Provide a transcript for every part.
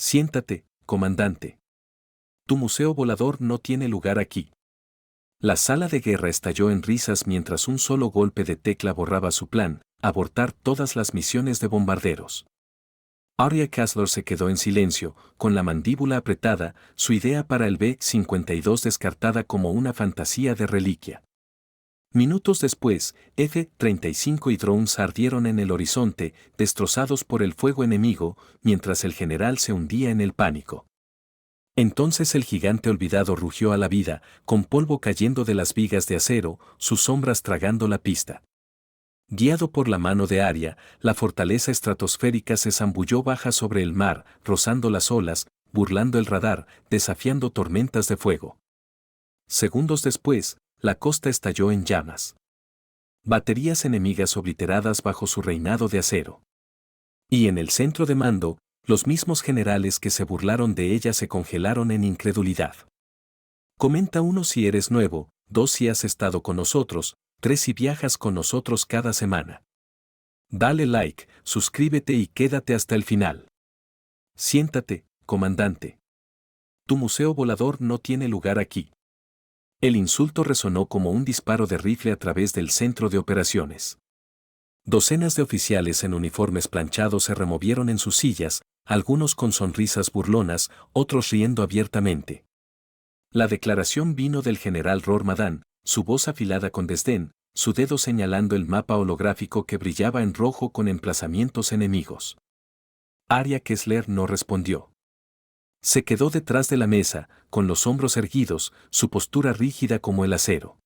Siéntate, comandante. Tu museo volador no tiene lugar aquí. La sala de guerra estalló en risas mientras un solo golpe de tecla borraba su plan: abortar todas las misiones de bombarderos. Arya Kessler se quedó en silencio, con la mandíbula apretada, su idea para el B-52 descartada como una fantasía de reliquia. Minutos después, F-35 y drones ardieron en el horizonte, destrozados por el fuego enemigo, mientras el general se hundía en el pánico. Entonces el gigante olvidado rugió a la vida, con polvo cayendo de las vigas de acero, sus sombras tragando la pista. Guiado por la mano de Arya, la fortaleza estratosférica se zambulló baja sobre el mar, rozando las olas, burlando el radar, desafiando tormentas de fuego. Segundos después, la costa estalló en llamas. Baterías enemigas obliteradas bajo su reinado de acero. Y en el centro de mando, los mismos generales que se burlaron de ella se congelaron en incredulidad. Comenta 1 si eres nuevo, 2 si has estado con nosotros, 3 si viajas con nosotros cada semana. Dale like, suscríbete y quédate hasta el final. Siéntate, comandante. Tu museo volador no tiene lugar aquí. El insulto resonó como un disparo de rifle a través del centro de operaciones. Docenas de oficiales en uniformes planchados se removieron en sus sillas, algunos con sonrisas burlonas, otros riendo abiertamente. La declaración vino del general Rormadan, su voz afilada con desdén, su dedo señalando el mapa holográfico que brillaba en rojo con emplazamientos enemigos. Arya Kessler no respondió. Se quedó detrás de la mesa, con los hombros erguidos, su postura rígida como el acero.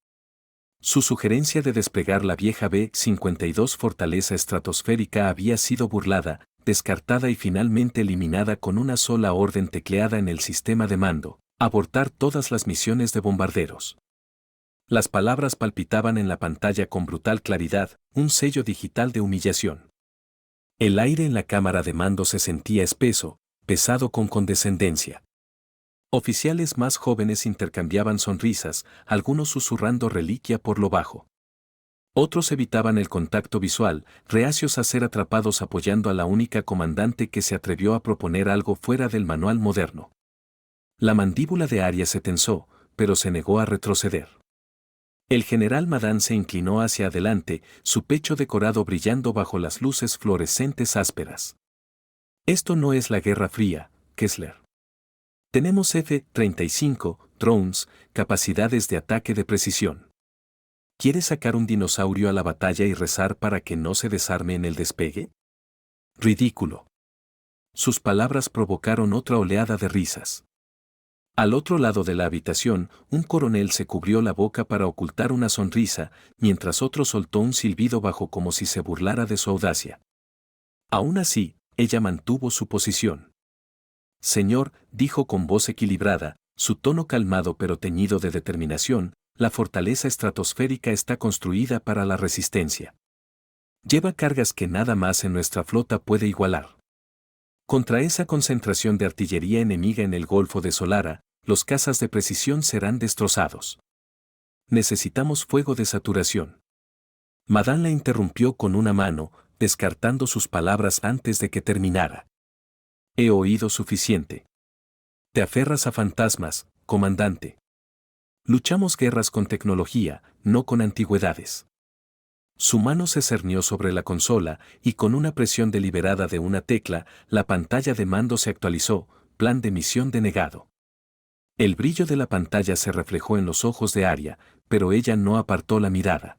Su sugerencia de desplegar la vieja B-52 fortaleza estratosférica había sido burlada, descartada y finalmente eliminada con una sola orden tecleada en el sistema de mando: abortar todas las misiones de bombarderos. Las palabras palpitaban en la pantalla con brutal claridad, un sello digital de humillación. El aire en la cámara de mando se sentía espeso, pesado con condescendencia. Oficiales más jóvenes intercambiaban sonrisas, algunos susurrando reliquia por lo bajo. Otros evitaban el contacto visual, reacios a ser atrapados apoyando a la única comandante que se atrevió a proponer algo fuera del manual moderno. La mandíbula de Arya se tensó, pero se negó a retroceder. El general Madan se inclinó hacia adelante, su pecho decorado brillando bajo las luces fluorescentes ásperas. Esto no es la Guerra Fría, Kessler. Tenemos F-35, drones, capacidades de ataque de precisión. ¿Quieres sacar un dinosaurio a la batalla y rezar para que no se desarme en el despegue? Ridículo. Sus palabras provocaron otra oleada de risas. Al otro lado de la habitación, un coronel se cubrió la boca para ocultar una sonrisa, mientras otro soltó un silbido bajo como si se burlara de su audacia. Aún así, ella mantuvo su posición. Señor, dijo con voz equilibrada, su tono calmado pero teñido de determinación, la fortaleza estratosférica está construida para la resistencia. Lleva cargas que nada más en nuestra flota puede igualar. Contra esa concentración de artillería enemiga en el Golfo de Solara, los cazas de precisión serán destrozados. Necesitamos fuego de saturación. Madan la interrumpió con una mano, descartando sus palabras antes de que terminara. He oído suficiente. Te aferras a fantasmas, comandante. Luchamos guerras con tecnología, no con antigüedades. Su mano se cernió sobre la consola y con una presión deliberada de una tecla, la pantalla de mando se actualizó: plan de misión denegado. El brillo de la pantalla se reflejó en los ojos de Arya, pero ella no apartó la mirada.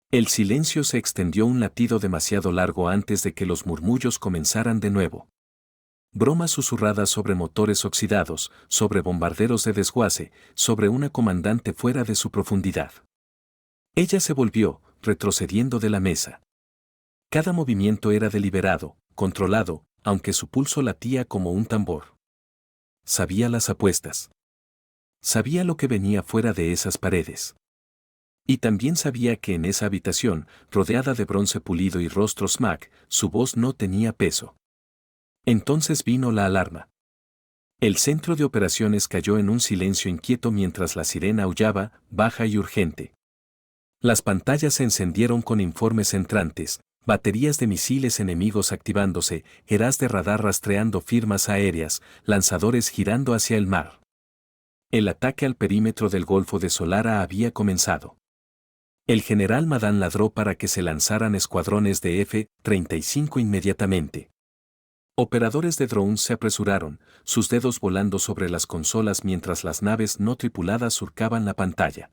El silencio se extendió un latido demasiado largo antes de que los murmullos comenzaran de nuevo. Bromas susurradas sobre motores oxidados, sobre bombarderos de desguace, sobre una comandante fuera de su profundidad. Ella se volvió, retrocediendo de la mesa. Cada movimiento era deliberado, controlado, aunque su pulso latía como un tambor. Sabía las apuestas. Sabía lo que venía fuera de esas paredes. Y también sabía que en esa habitación, rodeada de bronce pulido y rostros Mac, su voz no tenía peso. Entonces vino la alarma. El centro de operaciones cayó en un silencio inquieto mientras la sirena aullaba, baja y urgente. Las pantallas se encendieron con informes entrantes, Baterías de misiles enemigos activándose, eras de radar rastreando firmas aéreas, lanzadores girando hacia el mar. El ataque al perímetro del Golfo de Solara había comenzado. El general Madán ladró para que se lanzaran escuadrones de F-35 inmediatamente. Operadores de drones se apresuraron, sus dedos volando sobre las consolas mientras las naves no tripuladas surcaban la pantalla.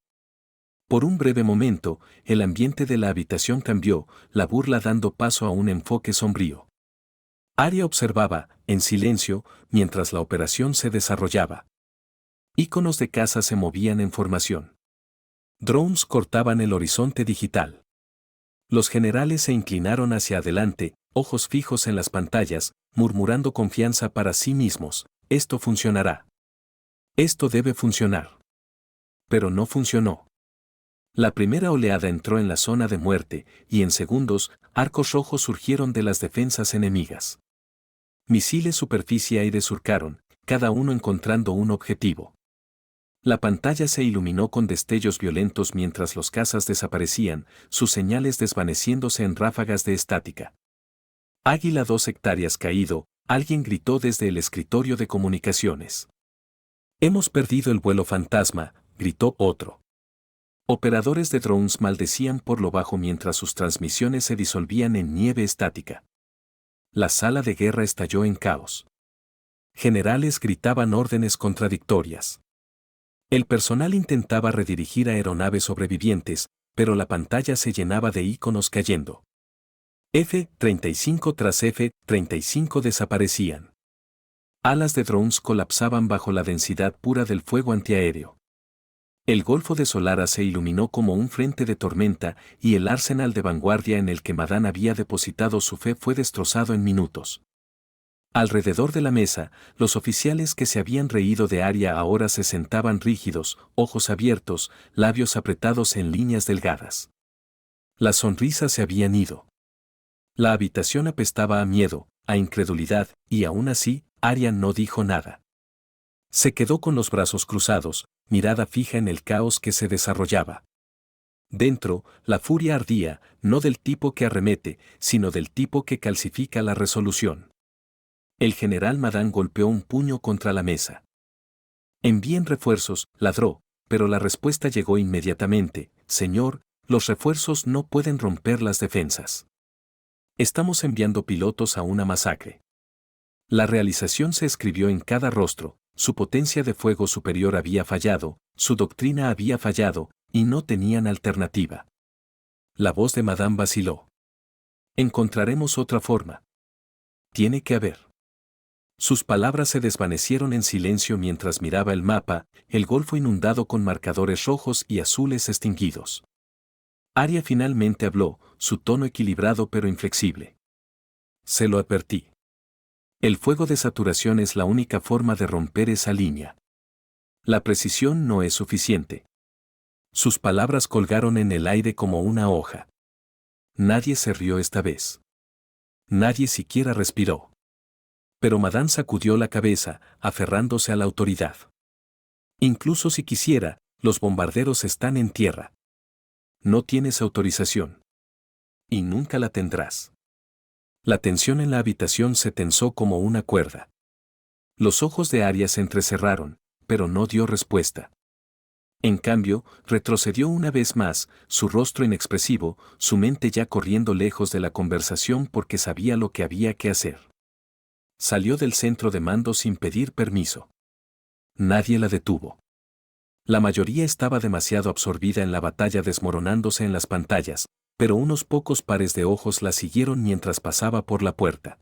Por un breve momento, el ambiente de la habitación cambió, la burla dando paso a un enfoque sombrío. Arya observaba, en silencio, mientras la operación se desarrollaba. Íconos de caza se movían en formación. Drones cortaban el horizonte digital. Los generales se inclinaron hacia adelante, ojos fijos en las pantallas, murmurando confianza para sí mismos: esto funcionará. Esto debe funcionar. Pero no funcionó. La primera oleada entró en la zona de muerte, y en segundos, arcos rojos surgieron de las defensas enemigas. Misiles superficie-aire surcaron, cada uno encontrando un objetivo. La pantalla se iluminó con destellos violentos mientras los cazas desaparecían, sus señales desvaneciéndose en ráfagas de estática. Águila 2 hectáreas caído, alguien gritó desde el escritorio de comunicaciones. Hemos perdido el vuelo fantasma, gritó otro. Operadores de drones maldecían por lo bajo mientras sus transmisiones se disolvían en nieve estática. La sala de guerra estalló en caos. Generales gritaban órdenes contradictorias. El personal intentaba redirigir aeronaves sobrevivientes, pero la pantalla se llenaba de íconos cayendo. F-35 tras F-35 desaparecían. Alas de drones colapsaban bajo la densidad pura del fuego antiaéreo. El Golfo de Solara se iluminó como un frente de tormenta y el arsenal de vanguardia en el que Madán había depositado su fe fue destrozado en minutos. Alrededor de la mesa, los oficiales que se habían reído de Arya ahora se sentaban rígidos, ojos abiertos, labios apretados en líneas delgadas. Las sonrisas se habían ido. La habitación apestaba a miedo, a incredulidad, y aún así, Arya no dijo nada. Se quedó con los brazos cruzados, mirada fija en el caos que se desarrollaba. Dentro, la furia ardía, no del tipo que arremete, sino del tipo que calcifica la resolución. El general Madán golpeó un puño contra la mesa. Envíen refuerzos, ladró, pero la respuesta llegó inmediatamente: señor, los refuerzos no pueden romper las defensas. Estamos enviando pilotos a una masacre. La realización se escribió en cada rostro: su potencia de fuego superior había fallado, su doctrina había fallado, y no tenían alternativa. La voz de Madame vaciló. Encontraremos otra forma. Tiene que haber. Sus palabras se desvanecieron en silencio mientras miraba el mapa, el golfo inundado con marcadores rojos y azules extinguidos. Arya finalmente habló, su tono equilibrado pero inflexible. Se lo advertí. El fuego de saturación es la única forma de romper esa línea. La precisión no es suficiente. Sus palabras colgaron en el aire como una hoja. Nadie se rió esta vez. Nadie siquiera respiró. Pero Madán sacudió la cabeza, aferrándose a la autoridad. Incluso si quisiera, los bombarderos están en tierra. No tienes autorización. Y nunca la tendrás. La tensión en la habitación se tensó como una cuerda. Los ojos de Arya se entrecerraron, pero no dio respuesta. En cambio, retrocedió una vez más, su rostro inexpresivo, su mente ya corriendo lejos de la conversación porque sabía lo que había que hacer. Salió del centro de mando sin pedir permiso. Nadie la detuvo. La mayoría estaba demasiado absorbida en la batalla desmoronándose en las pantallas, pero unos pocos pares de ojos la siguieron mientras pasaba por la puerta.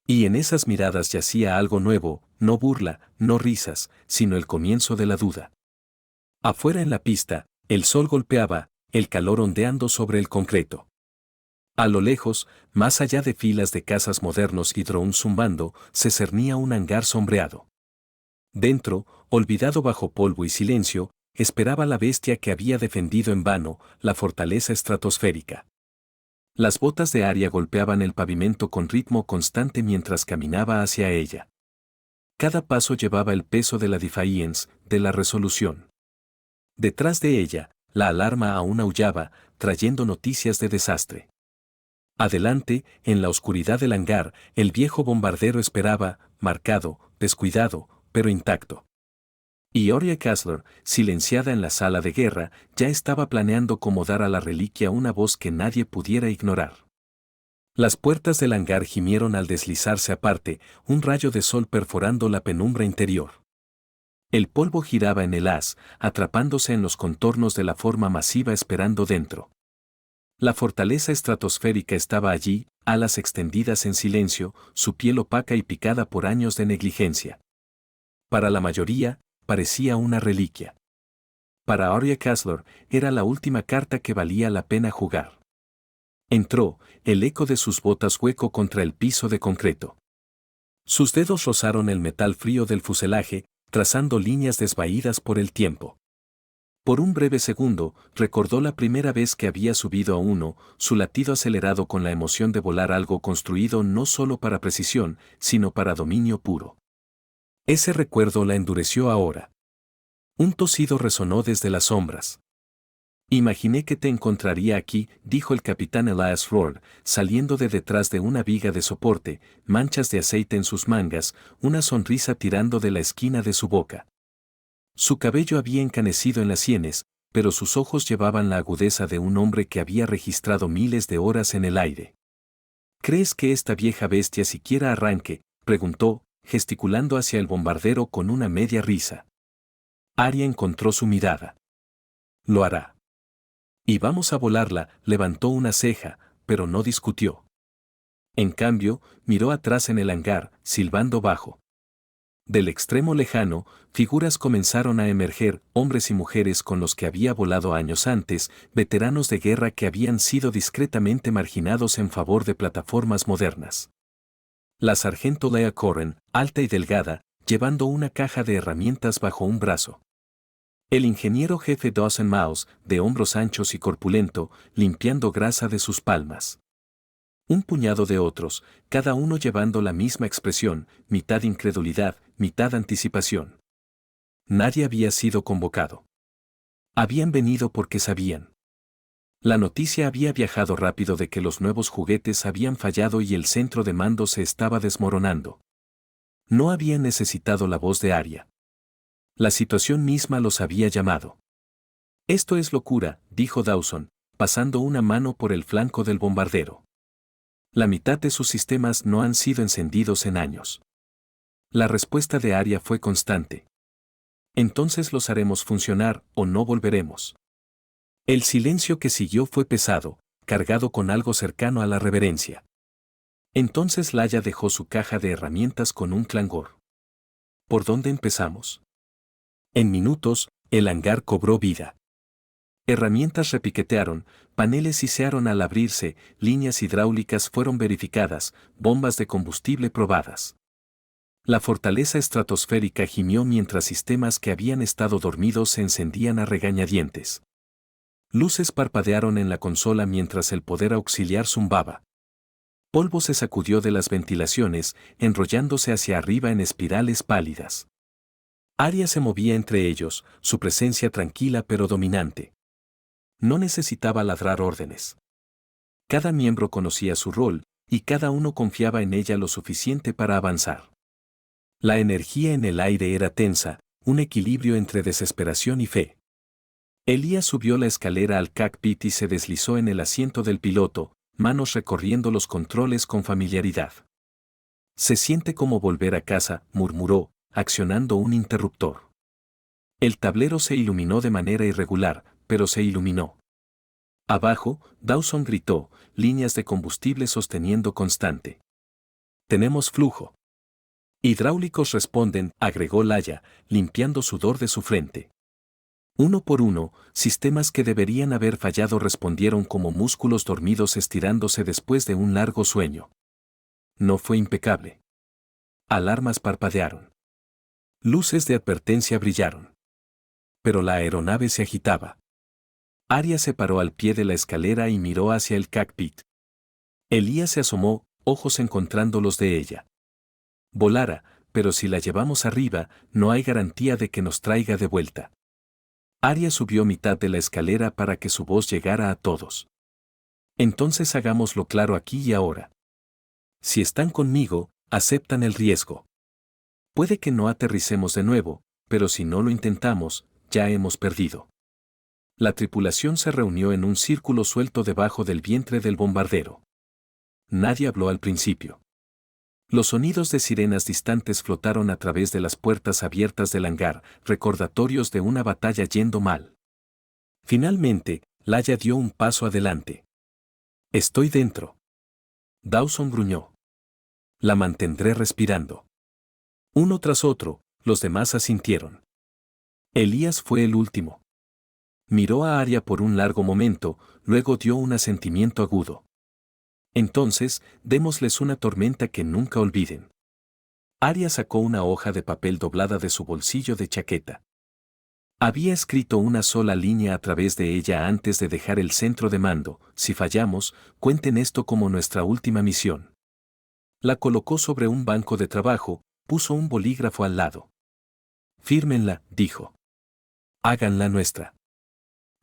Y en esas miradas yacía algo nuevo, no burla, no risas, sino el comienzo de la duda. Afuera en la pista, el sol golpeaba, el calor ondeando sobre el concreto. A lo lejos, más allá de filas de cazas modernos y drones zumbando, se cernía un hangar sombreado. Dentro, olvidado bajo polvo y silencio, esperaba la bestia que había defendido en vano, la fortaleza estratosférica. Las botas de Arya golpeaban el pavimento con ritmo constante mientras caminaba hacia ella. Cada paso llevaba el peso de la Defiance, de la resolución. Detrás de ella, la alarma aún aullaba, trayendo noticias de desastre. Adelante, en la oscuridad del hangar, el viejo bombardero esperaba, marcado, descuidado, pero intacto. Y Arya Kessler, silenciada en la sala de guerra, ya estaba planeando cómo dar a la reliquia una voz que nadie pudiera ignorar. Las puertas del hangar gimieron al deslizarse aparte, un rayo de sol perforando la penumbra interior. El polvo giraba en el haz, atrapándose en los contornos de la forma masiva esperando dentro. La fortaleza estratosférica estaba allí, alas extendidas en silencio, su piel opaca y picada por años de negligencia. Para la mayoría, parecía una reliquia. Para Arya Kessler, era la última carta que valía la pena jugar. Entró, el eco de sus botas hueco contra el piso de concreto. Sus dedos rozaron el metal frío del fuselaje, trazando líneas desvaídas por el tiempo. Por un breve segundo, recordó la primera vez que había subido a uno, su latido acelerado con la emoción de volar algo construido no solo para precisión, sino para dominio puro. Ese recuerdo la endureció ahora. Un tosido resonó desde las sombras. Imaginé que te encontraría aquí, dijo el capitán Elias Rohr, saliendo de detrás de una viga de soporte, manchas de aceite en sus mangas, una sonrisa tirando de la esquina de su boca. Su cabello había encanecido en las sienes, pero sus ojos llevaban la agudeza de un hombre que había registrado miles de horas en el aire. ¿Crees que esta vieja bestia siquiera arranque?, preguntó, gesticulando hacia el bombardero con una media risa. Arya encontró su mirada. Lo hará. Y vamos a volarla, levantó una ceja, pero no discutió. En cambio, miró atrás en el hangar, silbando bajo. Del extremo lejano, figuras comenzaron a emerger, hombres y mujeres con los que había volado años antes, veteranos de guerra que habían sido discretamente marginados en favor de plataformas modernas. La sargento Leah Corren, alta y delgada, llevando una caja de herramientas bajo un brazo. El ingeniero jefe Dawson Mouse, de hombros anchos y corpulento, limpiando grasa de sus palmas. Un puñado de otros, cada uno llevando la misma expresión, mitad incredulidad, mitad anticipación. Nadie había sido convocado. Habían venido porque sabían. La noticia había viajado rápido de que los nuevos juguetes habían fallado y el centro de mando se estaba desmoronando. No habían necesitado la voz de Arya. La situación misma los había llamado. Esto es locura, dijo Dawson, pasando una mano por el flanco del bombardero. La mitad de sus sistemas no han sido encendidos en años. La respuesta de Arya fue constante. Entonces los haremos funcionar o no volveremos. El silencio que siguió fue pesado, cargado con algo cercano a la reverencia. Entonces Leia dejó su caja de herramientas con un clangor. ¿Por dónde empezamos? En minutos, el hangar cobró vida. Herramientas repiquetearon, paneles sisearon al abrirse, líneas hidráulicas fueron verificadas, bombas de combustible probadas. La fortaleza estratosférica gimió mientras sistemas que habían estado dormidos se encendían a regañadientes. Luces parpadearon en la consola mientras el poder auxiliar zumbaba. Polvo se sacudió de las ventilaciones, enrollándose hacia arriba en espirales pálidas. Arya se movía entre ellos, su presencia tranquila pero dominante. No necesitaba ladrar órdenes. Cada miembro conocía su rol, y cada uno confiaba en ella lo suficiente para avanzar. La energía en el aire era tensa, un equilibrio entre desesperación y fe. Elías subió la escalera al cockpit y se deslizó en el asiento del piloto, manos recorriendo los controles con familiaridad. Se siente como volver a casa, murmuró, accionando un interruptor. El tablero se iluminó de manera irregular, pero se iluminó. Abajo, Dawson gritó, líneas de combustible sosteniendo constante. Tenemos flujo. Hidráulicos responden, agregó Leia, limpiando sudor de su frente. Uno por uno, sistemas que deberían haber fallado respondieron como músculos dormidos estirándose después de un largo sueño. No fue impecable. Alarmas parpadearon. Luces de advertencia brillaron. Pero la aeronave se agitaba. Arya se paró al pie de la escalera y miró hacia el cockpit. Elías se asomó, ojos encontrando los de ella. Volara, pero si la llevamos arriba, no hay garantía de que nos traiga de vuelta. Arya subió mitad de la escalera para que su voz llegara a todos. Entonces hagámoslo claro aquí y ahora. Si están conmigo, aceptan el riesgo. Puede que no aterricemos de nuevo, pero si no lo intentamos, ya hemos perdido. La tripulación se reunió en un círculo suelto debajo del vientre del bombardero. Nadie habló al principio. Los sonidos de sirenas distantes flotaron a través de las puertas abiertas del hangar, recordatorios de una batalla yendo mal. Finalmente, Laia dio un paso adelante. Estoy dentro. Dawson gruñó. La mantendré respirando. Uno tras otro, los demás asintieron. Elías fue el último. Miró a Arya por un largo momento, luego dio un asentimiento agudo. Entonces, démosles una tormenta que nunca olviden. Arya sacó una hoja de papel doblada de su bolsillo de chaqueta. Había escrito una sola línea a través de ella antes de dejar el centro de mando: si fallamos, cuenten esto como nuestra última misión. La colocó sobre un banco de trabajo, puso un bolígrafo al lado. Fírmenla, dijo. Háganla nuestra.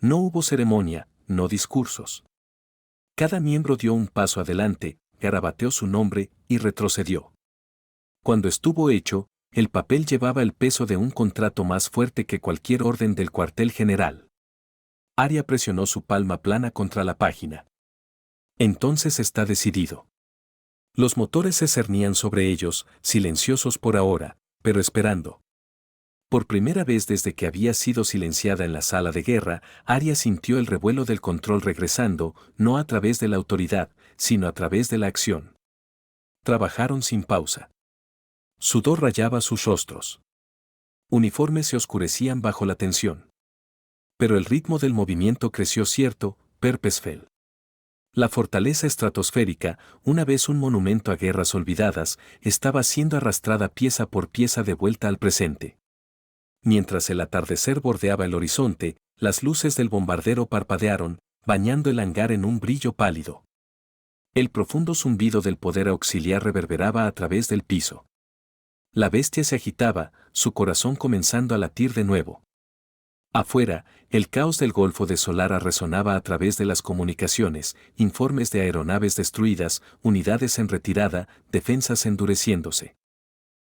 No hubo ceremonia, no discursos. Cada miembro dio un paso adelante, garabateó su nombre y retrocedió. Cuando estuvo hecho, el papel llevaba el peso de un contrato más fuerte que cualquier orden del cuartel general. Arya presionó su palma plana contra la página. Entonces está decidido. Los motores se cernían sobre ellos, silenciosos por ahora, pero esperando. Por primera vez desde que había sido silenciada en la sala de guerra, Arya sintió el revuelo del control regresando, no a través de la autoridad, sino a través de la acción. Trabajaron sin pausa. Sudor rayaba sus rostros. Uniformes se oscurecían bajo la tensión. Pero el ritmo del movimiento creció cierto, Perpesfeld. La fortaleza estratosférica, una vez un monumento a guerras olvidadas, estaba siendo arrastrada pieza por pieza de vuelta al presente. Mientras el atardecer bordeaba el horizonte, las luces del bombardero parpadearon, bañando el hangar en un brillo pálido. El profundo zumbido del poder auxiliar reverberaba a través del piso. La bestia se agitaba, su corazón comenzando a latir de nuevo. Afuera, el caos del Golfo de Solara resonaba a través de las comunicaciones, informes de aeronaves destruidas, unidades en retirada, defensas endureciéndose.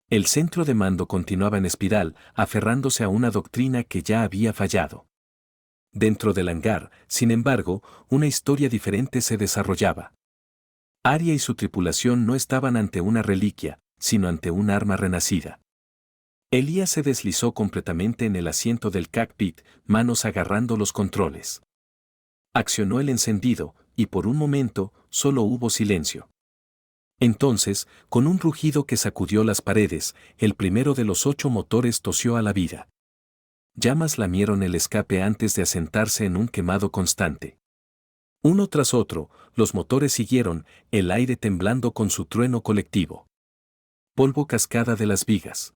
El centro de mando continuaba en espiral, aferrándose a una doctrina que ya había fallado. Dentro del hangar, sin embargo, una historia diferente se desarrollaba. Arya y su tripulación no estaban ante una reliquia, sino ante un arma renacida. Elías se deslizó completamente en el asiento del cockpit, manos agarrando los controles. Accionó el encendido, y por un momento, solo hubo silencio. Entonces, con un rugido que sacudió las paredes, el primero de los 8 motores tosió a la vida. Llamas lamieron el escape antes de asentarse en un quemado constante. Uno tras otro, los motores siguieron, el aire temblando con su trueno colectivo. Polvo cascada de las vigas.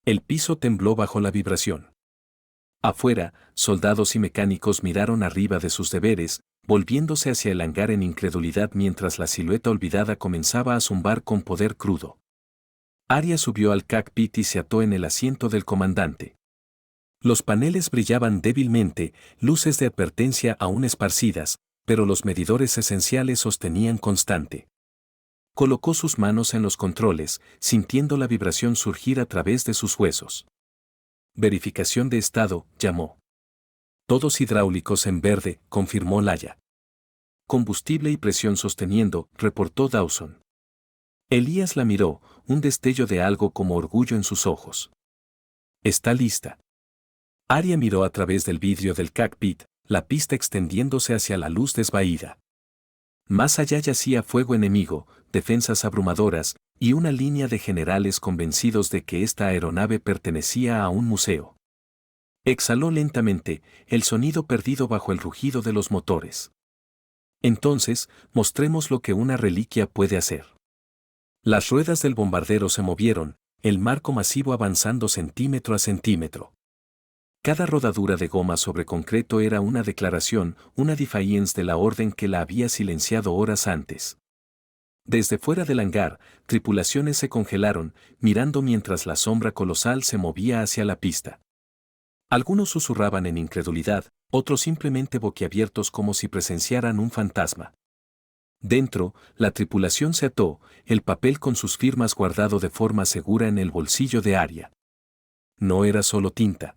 El piso tembló bajo la vibración. Afuera, soldados y mecánicos miraron arriba de sus deberes, volviéndose hacia el hangar en incredulidad mientras la silueta olvidada comenzaba a zumbar con poder crudo. Arya subió al cockpit y se ató en el asiento del comandante. Los paneles brillaban débilmente, luces de advertencia aún esparcidas, pero los medidores esenciales sostenían constante. Colocó sus manos en los controles, sintiendo la vibración surgir a través de sus huesos. Verificación de estado, llamó. Todos hidráulicos en verde, confirmó Laia. Combustible y presión sosteniendo, reportó Dawson. Elías la miró, un destello de algo como orgullo en sus ojos. Está lista. Arya miró a través del vidrio del cockpit, la pista extendiéndose hacia la luz desvaída. Más allá yacía fuego enemigo, defensas abrumadoras, y una línea de generales convencidos de que esta aeronave pertenecía a un museo. Exhaló lentamente, el sonido perdido bajo el rugido de los motores. Entonces, mostremos lo que una reliquia puede hacer. Las ruedas del bombardero se movieron, el marco masivo avanzando centímetro a centímetro. Cada rodadura de goma sobre concreto era una declaración, una defiance de la orden que la había silenciado horas antes. Desde fuera del hangar, tripulaciones se congelaron, mirando mientras la sombra colosal se movía hacia la pista. Algunos susurraban en incredulidad, otros simplemente boquiabiertos como si presenciaran un fantasma. Dentro, la tripulación se ató, el papel con sus firmas guardado de forma segura en el bolsillo de Arya. No era solo tinta.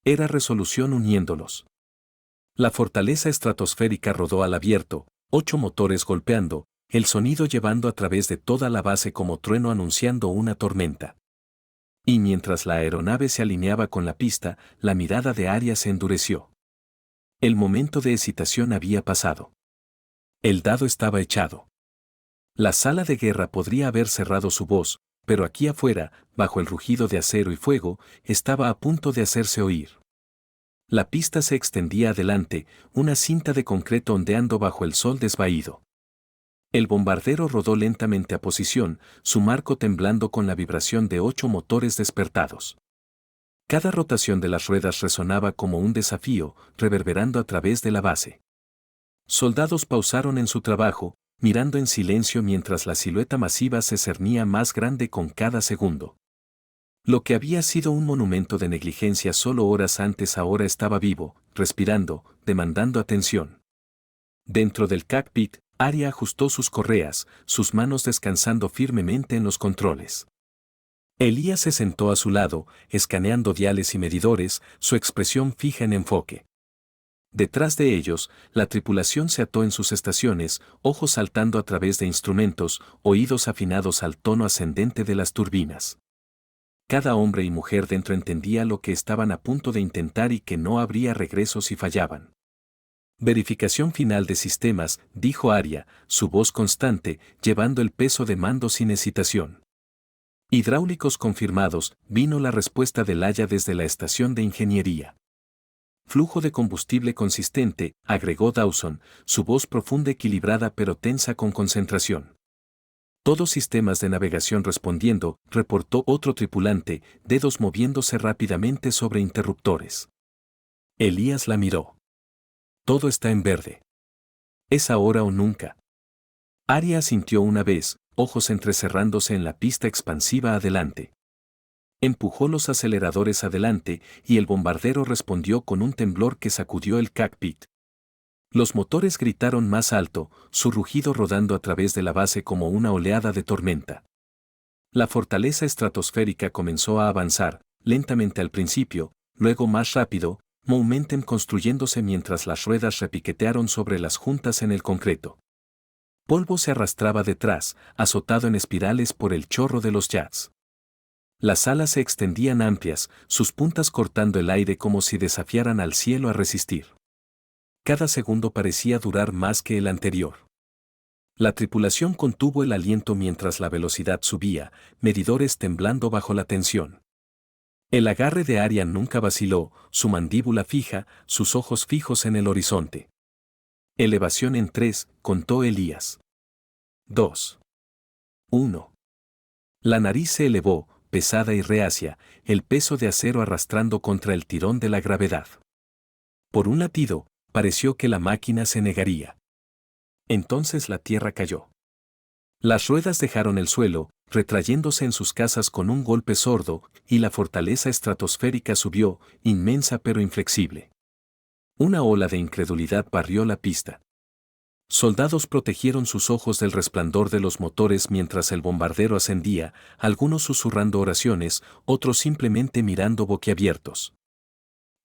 Era resolución uniéndolos. La fortaleza estratosférica rodó al abierto, 8 motores golpeando, el sonido llevando a través de toda la base como trueno anunciando una tormenta. Y mientras la aeronave se alineaba con la pista, la mirada de Arya se endureció. El momento de excitación había pasado. El dado estaba echado. La sala de guerra podría haber cerrado su voz, pero aquí afuera, bajo el rugido de acero y fuego, estaba a punto de hacerse oír. La pista se extendía adelante, una cinta de concreto ondeando bajo el sol desvaído. El bombardero rodó lentamente a posición, su marco temblando con la vibración de 8 motores despertados. Cada rotación de las ruedas resonaba como un desafío, reverberando a través de la base. Soldados pausaron en su trabajo, mirando en silencio mientras la silueta masiva se cernía más grande con cada segundo. Lo que había sido un monumento de negligencia solo horas antes ahora estaba vivo, respirando, demandando atención. Dentro del cockpit, Arya ajustó sus correas, sus manos descansando firmemente en los controles. Elías se sentó a su lado, escaneando diales y medidores, su expresión fija en enfoque. Detrás de ellos, la tripulación se ató en sus estaciones, ojos saltando a través de instrumentos, oídos afinados al tono ascendente de las turbinas. Cada hombre y mujer dentro entendía lo que estaban a punto de intentar y que no habría regreso si fallaban. Verificación final de sistemas, dijo Arya, su voz constante, llevando el peso de mando sin hesitación. Hidráulicos confirmados, vino la respuesta del Haya desde la estación de ingeniería. Flujo de combustible consistente, agregó Dawson, su voz profunda equilibrada pero tensa con concentración. Todos sistemas de navegación respondiendo, reportó otro tripulante, dedos moviéndose rápidamente sobre interruptores. Elías la miró. Todo está en verde. Es ahora o nunca. Arya asintió una vez, ojos entrecerrándose en la pista expansiva adelante. Empujó los aceleradores adelante y el bombardero respondió con un temblor que sacudió el cockpit. Los motores gritaron más alto, su rugido rodando a través de la base como una oleada de tormenta. La fortaleza estratosférica comenzó a avanzar, lentamente al principio, luego más rápido, momentum construyéndose mientras las ruedas repiquetearon sobre las juntas en el concreto. Polvo se arrastraba detrás, azotado en espirales por el chorro de los jets. Las alas se extendían amplias, sus puntas cortando el aire como si desafiaran al cielo a resistir. Cada segundo parecía durar más que el anterior. La tripulación contuvo el aliento mientras la velocidad subía, medidores temblando bajo la tensión. El agarre de Arya nunca vaciló, su mandíbula fija, sus ojos fijos en el horizonte. Elevación en 3, contó Elías. 2. 1. La nariz se elevó, pesada y reacia, el peso de acero arrastrando contra el tirón de la gravedad. Por un latido, pareció que la máquina se negaría. Entonces la tierra cayó. Las ruedas dejaron el suelo, retrayéndose en sus casas con un golpe sordo, y la fortaleza estratosférica subió, inmensa pero inflexible. Una ola de incredulidad barrió la pista. Soldados protegieron sus ojos del resplandor de los motores mientras el bombardero ascendía, algunos susurrando oraciones, otros simplemente mirando boquiabiertos.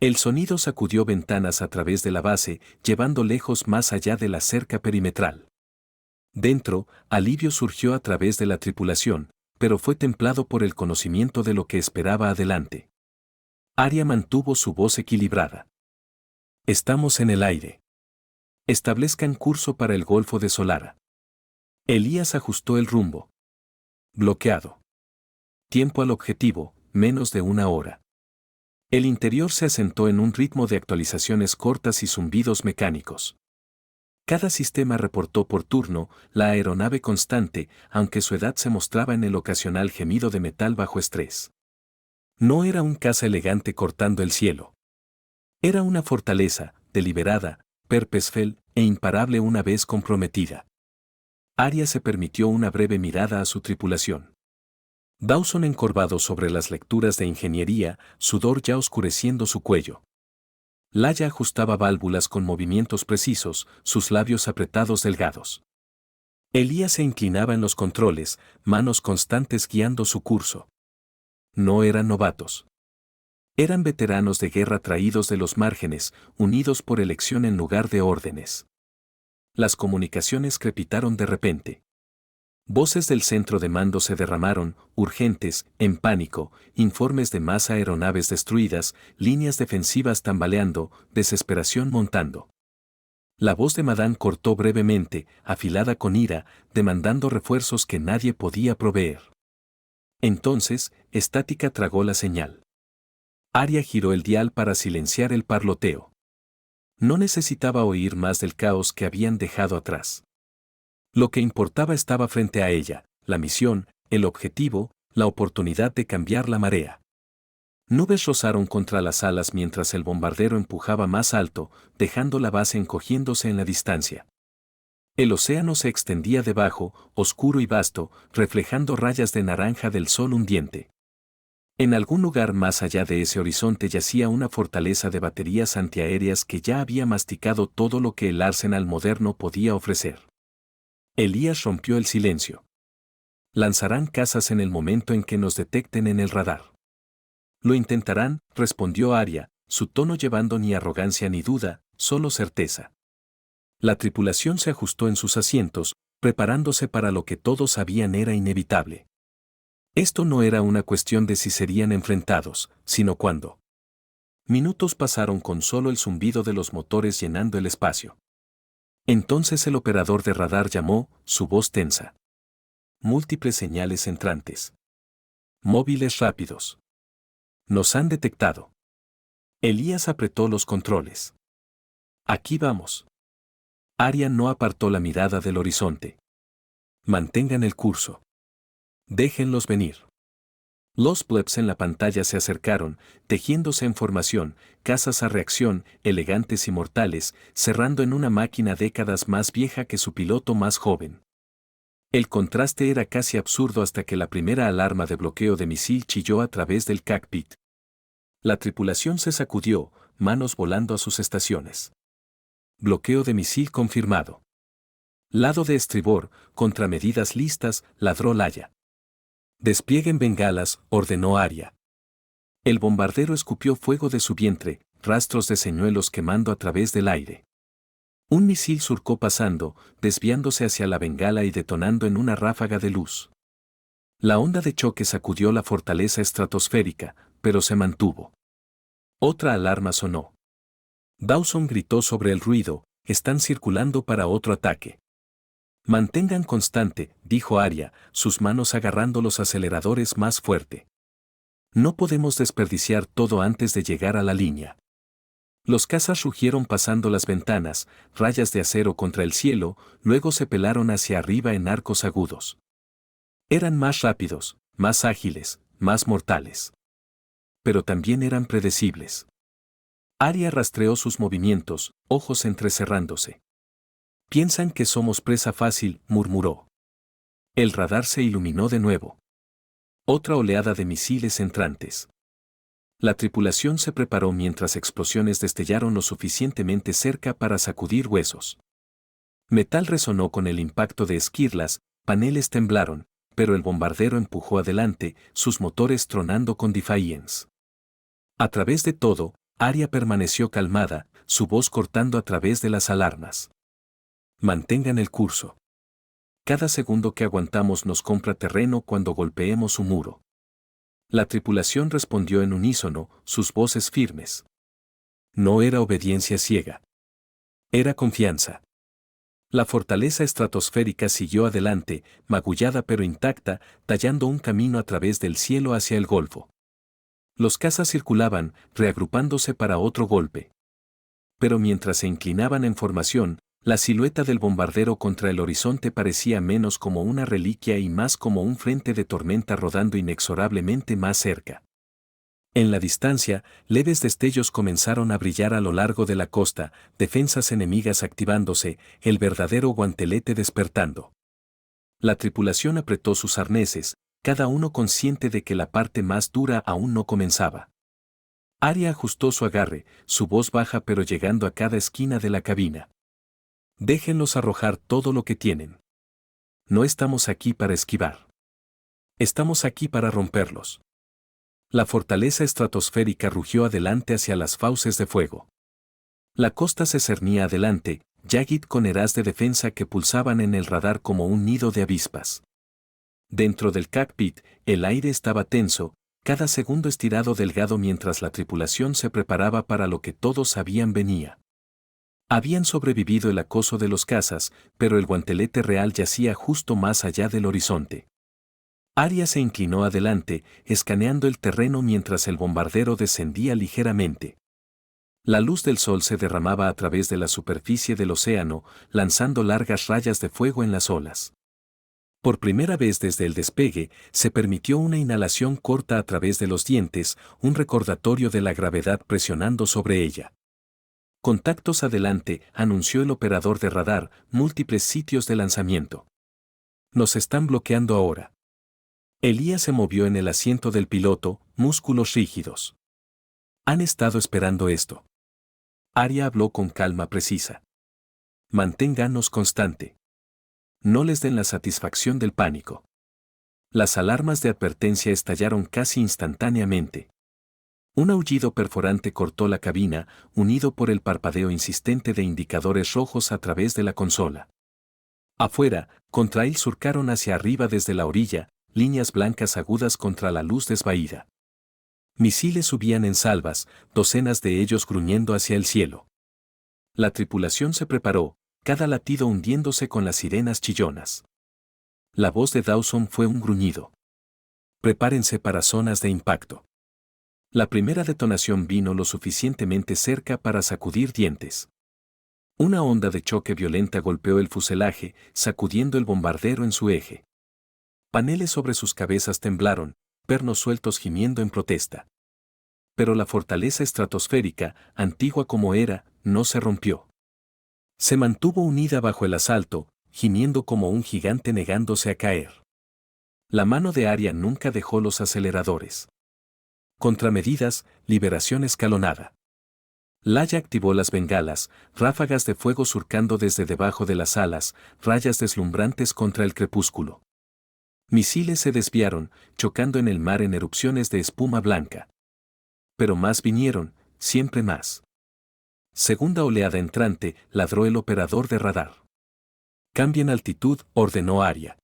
El sonido sacudió ventanas a través de la base, llevando lejos más allá de la cerca perimetral. Dentro, alivio surgió a través de la tripulación, pero fue templado por el conocimiento de lo que esperaba adelante. Arya mantuvo su voz equilibrada. Estamos en el aire. Establezcan curso para el Golfo de Solara. Elías ajustó el rumbo. Bloqueado. Tiempo al objetivo, menos de 1 hora. El interior se asentó en un ritmo de actualizaciones cortas y zumbidos mecánicos. Cada sistema reportó por turno, la aeronave constante, aunque su edad se mostraba en el ocasional gemido de metal bajo estrés. No era un caza elegante cortando el cielo. Era una fortaleza, deliberada, purposeful e imparable una vez comprometida. Arya se permitió una breve mirada a su tripulación. Dawson encorvado sobre las lecturas de ingeniería, sudor ya oscureciendo su cuello. Laia ajustaba válvulas con movimientos precisos, sus labios apretados delgados. Elías se inclinaba en los controles, manos constantes guiando su curso. No eran novatos. Eran veteranos de guerra traídos de los márgenes, unidos por elección en lugar de órdenes. Las comunicaciones crepitaron de repente. Voces del centro de mando se derramaron, urgentes, en pánico, informes de más aeronaves destruidas, líneas defensivas tambaleando, desesperación montando. La voz de Madame cortó brevemente, afilada con ira, demandando refuerzos que nadie podía proveer. Entonces, Estática tragó la señal. Arya giró el dial para silenciar el parloteo. No necesitaba oír más del caos que habían dejado atrás. Lo que importaba estaba frente a ella, la misión, el objetivo, la oportunidad de cambiar la marea. Nubes rozaron contra las alas mientras el bombardero empujaba más alto, dejando la base encogiéndose en la distancia. El océano se extendía debajo, oscuro y vasto, reflejando rayas de naranja del sol hundiente. En algún lugar más allá de ese horizonte yacía una fortaleza de baterías antiaéreas que ya había masticado todo lo que el arsenal moderno podía ofrecer. Elías rompió el silencio. Lanzarán cazas en el momento en que nos detecten en el radar. Lo intentarán, respondió Arya, su tono llevando ni arrogancia ni duda, solo certeza. La tripulación se ajustó en sus asientos, preparándose para lo que todos sabían era inevitable. Esto no era una cuestión de si serían enfrentados, sino cuándo. Minutos pasaron con solo el zumbido de los motores llenando el espacio. Entonces el operador de radar llamó, su voz tensa. Múltiples señales entrantes. Móviles rápidos. Nos han detectado. Elías apretó los controles. Aquí vamos. Arya no apartó la mirada del horizonte. Mantengan el curso. Déjenlos venir. Los plebs en la pantalla se acercaron, tejiéndose en formación, cazas a reacción, elegantes y mortales, cerrando en una máquina décadas más vieja que su piloto más joven. El contraste era casi absurdo hasta que la primera alarma de bloqueo de misil chilló a través del cockpit. La tripulación se sacudió, manos volando a sus estaciones. Bloqueo de misil confirmado. Lado de estribor, contramedidas listas, ladró Laia. Desplieguen bengalas, ordenó Arya. El bombardero escupió fuego de su vientre, rastros de señuelos quemando a través del aire. Un misil surcó pasando, desviándose hacia la bengala y detonando en una ráfaga de luz. La onda de choque sacudió la fortaleza estratosférica, pero se mantuvo. Otra alarma sonó. Dawson gritó sobre el ruido, están circulando para otro ataque. Mantengan constante, dijo Arya, sus manos agarrando los aceleradores más fuerte. No podemos desperdiciar todo antes de llegar a la línea. Los cazas rugieron pasando las ventanas, rayas de acero contra el cielo, luego se pelaron hacia arriba en arcos agudos. Eran más rápidos, más ágiles, más mortales. Pero también eran predecibles. Arya rastreó sus movimientos, ojos entrecerrándose. Piensan que somos presa fácil, murmuró. El radar se iluminó de nuevo. Otra oleada de misiles entrantes. La tripulación se preparó mientras explosiones destellaron lo suficientemente cerca para sacudir huesos. Metal resonó con el impacto de esquirlas, paneles temblaron, pero el bombardero empujó adelante, sus motores tronando con Defiance. A través de todo, Arya permaneció calmada, su voz cortando a través de las alarmas. Mantengan el curso. Cada segundo que aguantamos nos compra terreno cuando golpeemos su muro. La tripulación respondió en unísono, sus voces firmes. No era obediencia ciega. Era confianza. La fortaleza estratosférica siguió adelante, magullada pero intacta, tallando un camino a través del cielo hacia el golfo. Los cazas circulaban, reagrupándose para otro golpe. Pero mientras se inclinaban en formación, la silueta del bombardero contra el horizonte parecía menos como una reliquia y más como un frente de tormenta rodando inexorablemente más cerca. En la distancia, leves destellos comenzaron a brillar a lo largo de la costa, defensas enemigas activándose, el verdadero guantelete despertando. La tripulación apretó sus arneses, cada uno consciente de que la parte más dura aún no comenzaba. Arya ajustó su agarre, su voz baja pero llegando a cada esquina de la cabina. Déjenlos arrojar todo lo que tienen. No estamos aquí para esquivar. Estamos aquí para romperlos. La fortaleza estratosférica rugió adelante hacia las fauces de fuego. La costa se cernía adelante, jagged con eras de defensa que pulsaban en el radar como un nido de avispas. Dentro del cockpit, el aire estaba tenso, cada segundo estirado delgado mientras la tripulación se preparaba para lo que todos sabían venía. Habían sobrevivido el acoso de los cazas, pero el guantelete real yacía justo más allá del horizonte. Arya se inclinó adelante, escaneando el terreno mientras el bombardero descendía ligeramente. La luz del sol se derramaba a través de la superficie del océano, lanzando largas rayas de fuego en las olas. Por primera vez desde el despegue, se permitió una inhalación corta a través de los dientes, un recordatorio de la gravedad presionando sobre ella. Contactos adelante, anunció el operador de radar, múltiples sitios de lanzamiento. Nos están bloqueando ahora. Elías se movió en el asiento del piloto, músculos rígidos. Han estado esperando esto. Arya habló con calma precisa. Manténganos constante. No les den la satisfacción del pánico. Las alarmas de advertencia estallaron casi instantáneamente. Un aullido perforante cortó la cabina, unido por el parpadeo insistente de indicadores rojos a través de la consola. Afuera, contrail surcaron hacia arriba desde la orilla, líneas blancas agudas contra la luz desvaída. Misiles subían en salvas, docenas de ellos gruñendo hacia el cielo. La tripulación se preparó, cada latido hundiéndose con las sirenas chillonas. La voz de Dawson fue un gruñido. Prepárense para zonas de impacto. La primera detonación vino lo suficientemente cerca para sacudir dientes. Una onda de choque violenta golpeó el fuselaje, sacudiendo el bombardero en su eje. Paneles sobre sus cabezas temblaron, pernos sueltos gimiendo en protesta. Pero la fortaleza estratosférica, antigua como era, no se rompió. Se mantuvo unida bajo el asalto, gimiendo como un gigante negándose a caer. La mano de Arya nunca dejó los aceleradores. Contramedidas, liberación escalonada. Laya activó las bengalas, ráfagas de fuego surcando desde debajo de las alas, rayas deslumbrantes contra el crepúsculo. Misiles se desviaron, chocando en el mar en erupciones de espuma blanca. Pero más vinieron, siempre más. Segunda oleada entrante, ladró el operador de radar. Cambien altitud, ordenó Arya.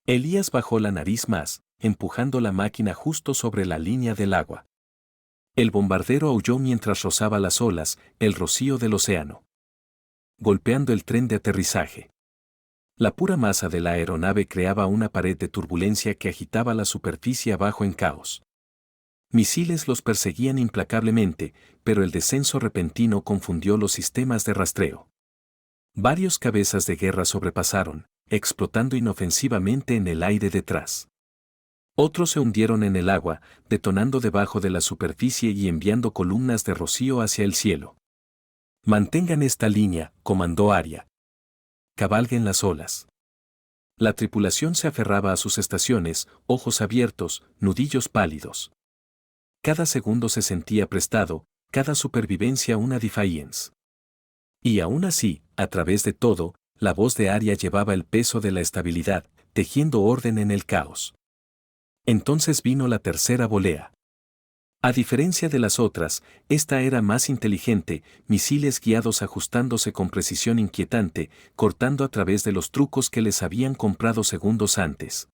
Elías bajó la nariz más, empujando la máquina justo sobre la línea del agua. El bombardero aulló mientras rozaba las olas, el rocío del océano. Golpeando el tren de aterrizaje. La pura masa de la aeronave creaba una pared de turbulencia que agitaba la superficie abajo en caos. Misiles los perseguían implacablemente, pero el descenso repentino confundió los sistemas de rastreo. Varios cabezas de guerra sobrepasaron, explotando inofensivamente en el aire detrás. Otros se hundieron en el agua, detonando debajo de la superficie y enviando columnas de rocío hacia el cielo. Mantengan esta línea, comandó Arya. Cabalguen las olas. La tripulación se aferraba a sus estaciones, ojos abiertos, nudillos pálidos. Cada segundo se sentía prestado, cada supervivencia una defiance. Y aún así, a través de todo, la voz de Arya llevaba el peso de la estabilidad, tejiendo orden en el caos. Entonces vino la tercera volea. A diferencia de las otras, esta era más inteligente, misiles guiados ajustándose con precisión inquietante, cortando a través de los trucos que les habían comprado segundos antes.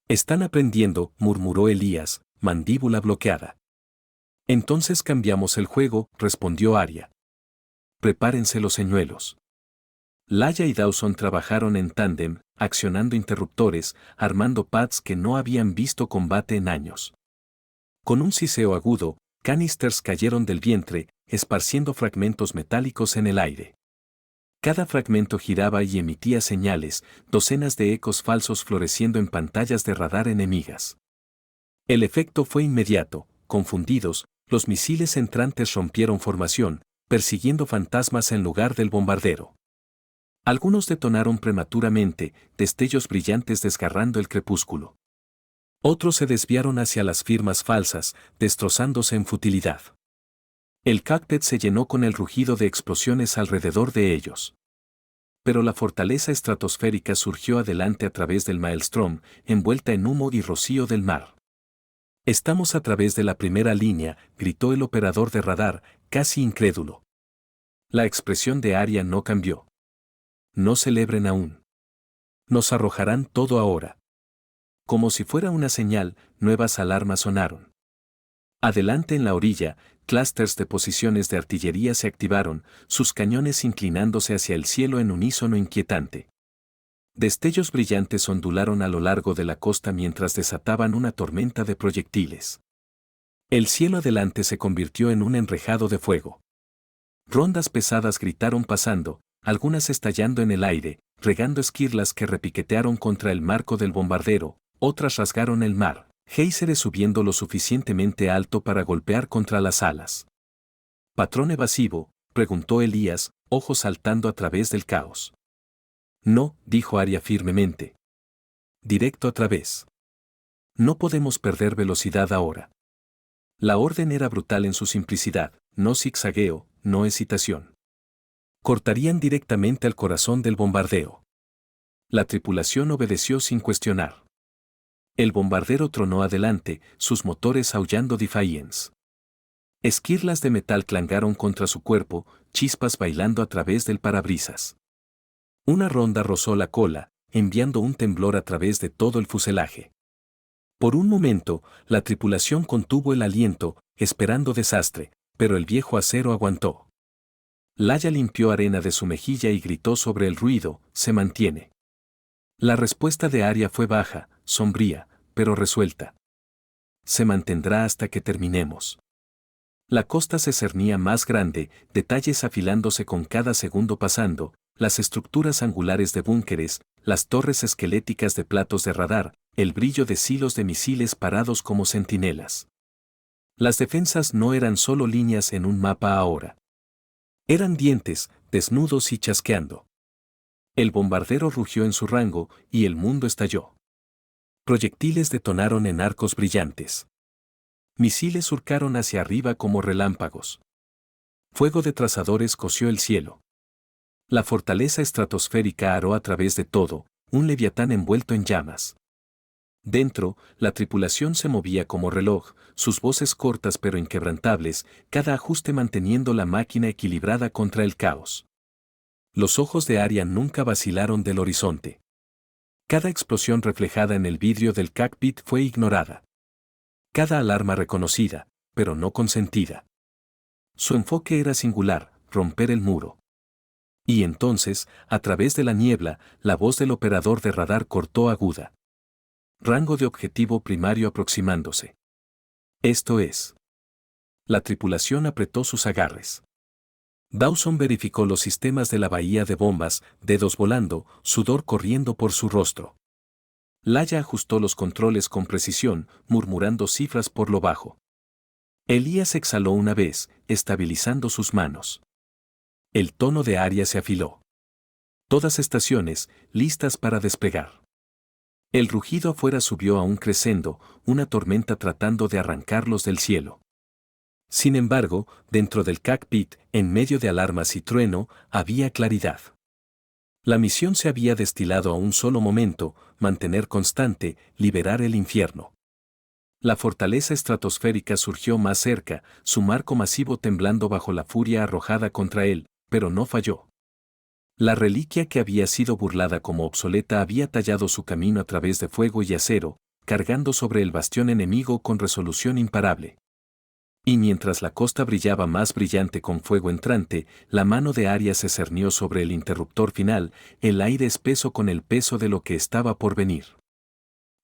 Están aprendiendo, murmuró Elías, mandíbula bloqueada. Entonces cambiamos el juego, respondió Arya. Prepárense los señuelos. Laya y Dawson trabajaron en tándem, accionando interruptores, armando pads que no habían visto combate en años. Con un siseo agudo, canisters cayeron del vientre, esparciendo fragmentos metálicos en el aire. Cada fragmento giraba y emitía señales, docenas de ecos falsos floreciendo en pantallas de radar enemigas. El efecto fue inmediato. Confundidos, los misiles entrantes rompieron formación, persiguiendo fantasmas en lugar del bombardero. Algunos detonaron prematuramente, destellos brillantes desgarrando el crepúsculo. Otros se desviaron hacia las firmas falsas, destrozándose en futilidad. El cockpit se llenó con el rugido de explosiones alrededor de ellos. Pero la fortaleza estratosférica surgió adelante a través del maelstrom, envuelta en humo y rocío del mar. «Estamos a través de la primera línea», gritó el operador de radar, casi incrédulo. La expresión de Arya no cambió. «No celebren aún. Nos arrojarán todo ahora». Como si fuera una señal, nuevas alarmas sonaron. Adelante en la orilla, clústeres de posiciones de artillería se activaron, sus cañones inclinándose hacia el cielo en unísono inquietante. Destellos brillantes ondularon a lo largo de la costa mientras desataban una tormenta de proyectiles. El cielo adelante se convirtió en un enrejado de fuego. Rondas pesadas gritaron pasando, algunas estallando en el aire, regando esquirlas que repiquetearon contra el marco del bombardero, otras rasgaron el mar, géiseres subiendo lo suficientemente alto para golpear contra las alas. «¿Patrón evasivo?», preguntó Elías, ojos saltando a través del caos. «No», dijo Arya firmemente. «Directo a través. No podemos perder velocidad ahora». La orden era brutal en su simplicidad, no zigzagueo, no hesitación. Cortarían directamente al corazón del bombardeo. La tripulación obedeció sin cuestionar. El bombardero tronó adelante, sus motores aullando defiance. Esquirlas de metal clangaron contra su cuerpo, chispas bailando a través del parabrisas. Una ronda rozó la cola, enviando un temblor a través de todo el fuselaje. Por un momento, la tripulación contuvo el aliento, esperando desastre, pero el viejo acero aguantó. Laia limpió arena de su mejilla y gritó sobre el ruido: «Se mantiene». La respuesta de Arya fue baja, sombría, pero resuelta. «Se mantendrá hasta que terminemos». La costa se cernía más grande, detalles afilándose con cada segundo pasando, las estructuras angulares de búnkeres, las torres esqueléticas de platos de radar, el brillo de silos de misiles parados como centinelas. Las defensas no eran solo líneas en un mapa ahora. Eran dientes, desnudos y chasqueando. El bombardero rugió en su rango, y el mundo estalló. Proyectiles detonaron en arcos brillantes. Misiles surcaron hacia arriba como relámpagos. Fuego de trazadores cosió el cielo. La fortaleza estratosférica aró a través de todo, un leviatán envuelto en llamas. Dentro, la tripulación se movía como reloj, sus voces cortas pero inquebrantables, cada ajuste manteniendo la máquina equilibrada contra el caos. Los ojos de Arya nunca vacilaron del horizonte. Cada explosión reflejada en el vidrio del cockpit fue ignorada. Cada alarma reconocida, pero no consentida. Su enfoque era singular: romper el muro. Y entonces, a través de la niebla, la voz del operador de radar cortó aguda. Rango de objetivo primario aproximándose. Esto es. La tripulación apretó sus agarres. Dawson verificó los sistemas de la bahía de bombas, dedos volando, sudor corriendo por su rostro. Laia ajustó los controles con precisión, murmurando cifras por lo bajo. Elías exhaló una vez, estabilizando sus manos. El tono de Arya se afiló. Todas estaciones, listas para despegar. El rugido afuera subió a un crescendo, una tormenta tratando de arrancarlos del cielo. Sin embargo, dentro del cockpit, en medio de alarmas y trueno, había claridad. La misión se había destilado a un solo momento: mantener constante, liberar el infierno. La fortaleza estratosférica surgió más cerca, su marco masivo temblando bajo la furia arrojada contra él, pero no falló. La reliquia que había sido burlada como obsoleta había tallado su camino a través de fuego y acero, cargando sobre el bastión enemigo con resolución imparable. Y mientras la costa brillaba más brillante con fuego entrante, la mano de Arya se cernió sobre el interruptor final, el aire espeso con el peso de lo que estaba por venir.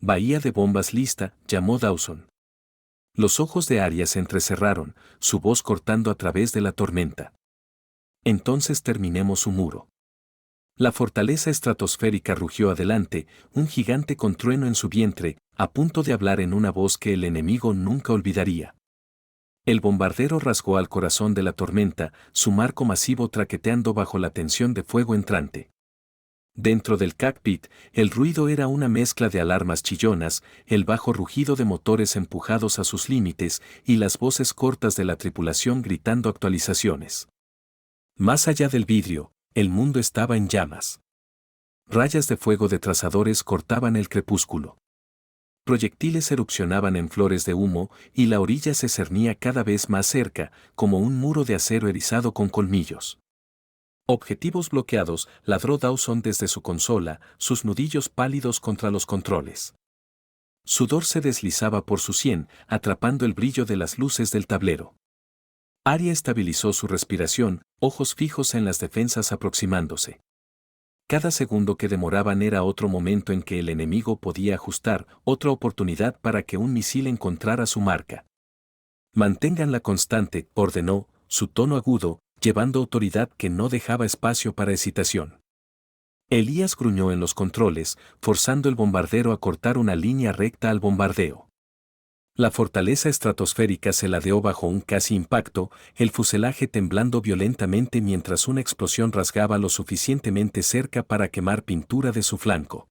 «Bahía de bombas lista», llamó Dawson. Los ojos de Arya se entrecerraron, su voz cortando a través de la tormenta. «Entonces terminemos su muro». La fortaleza estratosférica rugió adelante, un gigante con trueno en su vientre, a punto de hablar en una voz que el enemigo nunca olvidaría. El bombardero rasgó al corazón de la tormenta, su marco masivo traqueteando bajo la tensión de fuego entrante. Dentro del cockpit, el ruido era una mezcla de alarmas chillonas, el bajo rugido de motores empujados a sus límites y las voces cortas de la tripulación gritando actualizaciones. Más allá del vidrio, el mundo estaba en llamas. Rayas de fuego de trazadores cortaban el crepúsculo. Proyectiles erupcionaban en flores de humo y la orilla se cernía cada vez más cerca, como un muro de acero erizado con colmillos. Objetivos bloqueados, ladró Dawson desde su consola, sus nudillos pálidos contra los controles. Sudor se deslizaba por su sien, atrapando el brillo de las luces del tablero. Arya estabilizó su respiración, ojos fijos en las defensas aproximándose. Cada segundo que demoraban era otro momento en que el enemigo podía ajustar, otra oportunidad para que un misil encontrara su marca. Manténganla constante, ordenó, su tono agudo, llevando autoridad que no dejaba espacio para hesitación. Elías gruñó en los controles, forzando el bombardero a cortar una línea recta al bombardeo. La fortaleza estratosférica se ladeó bajo un casi impacto, el fuselaje temblando violentamente mientras una explosión rasgaba lo suficientemente cerca para quemar pintura de su flanco.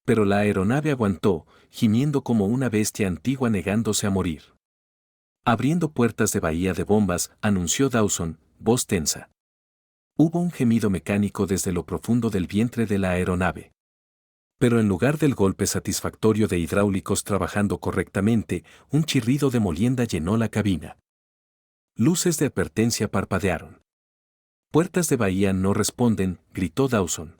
Pero la aeronave aguantó, gimiendo como una bestia antigua negándose a morir. Abriendo puertas de bahía de bombas, anunció Dawson, voz tensa. Hubo un gemido mecánico desde lo profundo del vientre de la aeronave. Pero en lugar del golpe satisfactorio de hidráulicos trabajando correctamente, un chirrido de molienda llenó la cabina. Luces de advertencia parpadearon. Puertas de bahía no responden, gritó Dawson.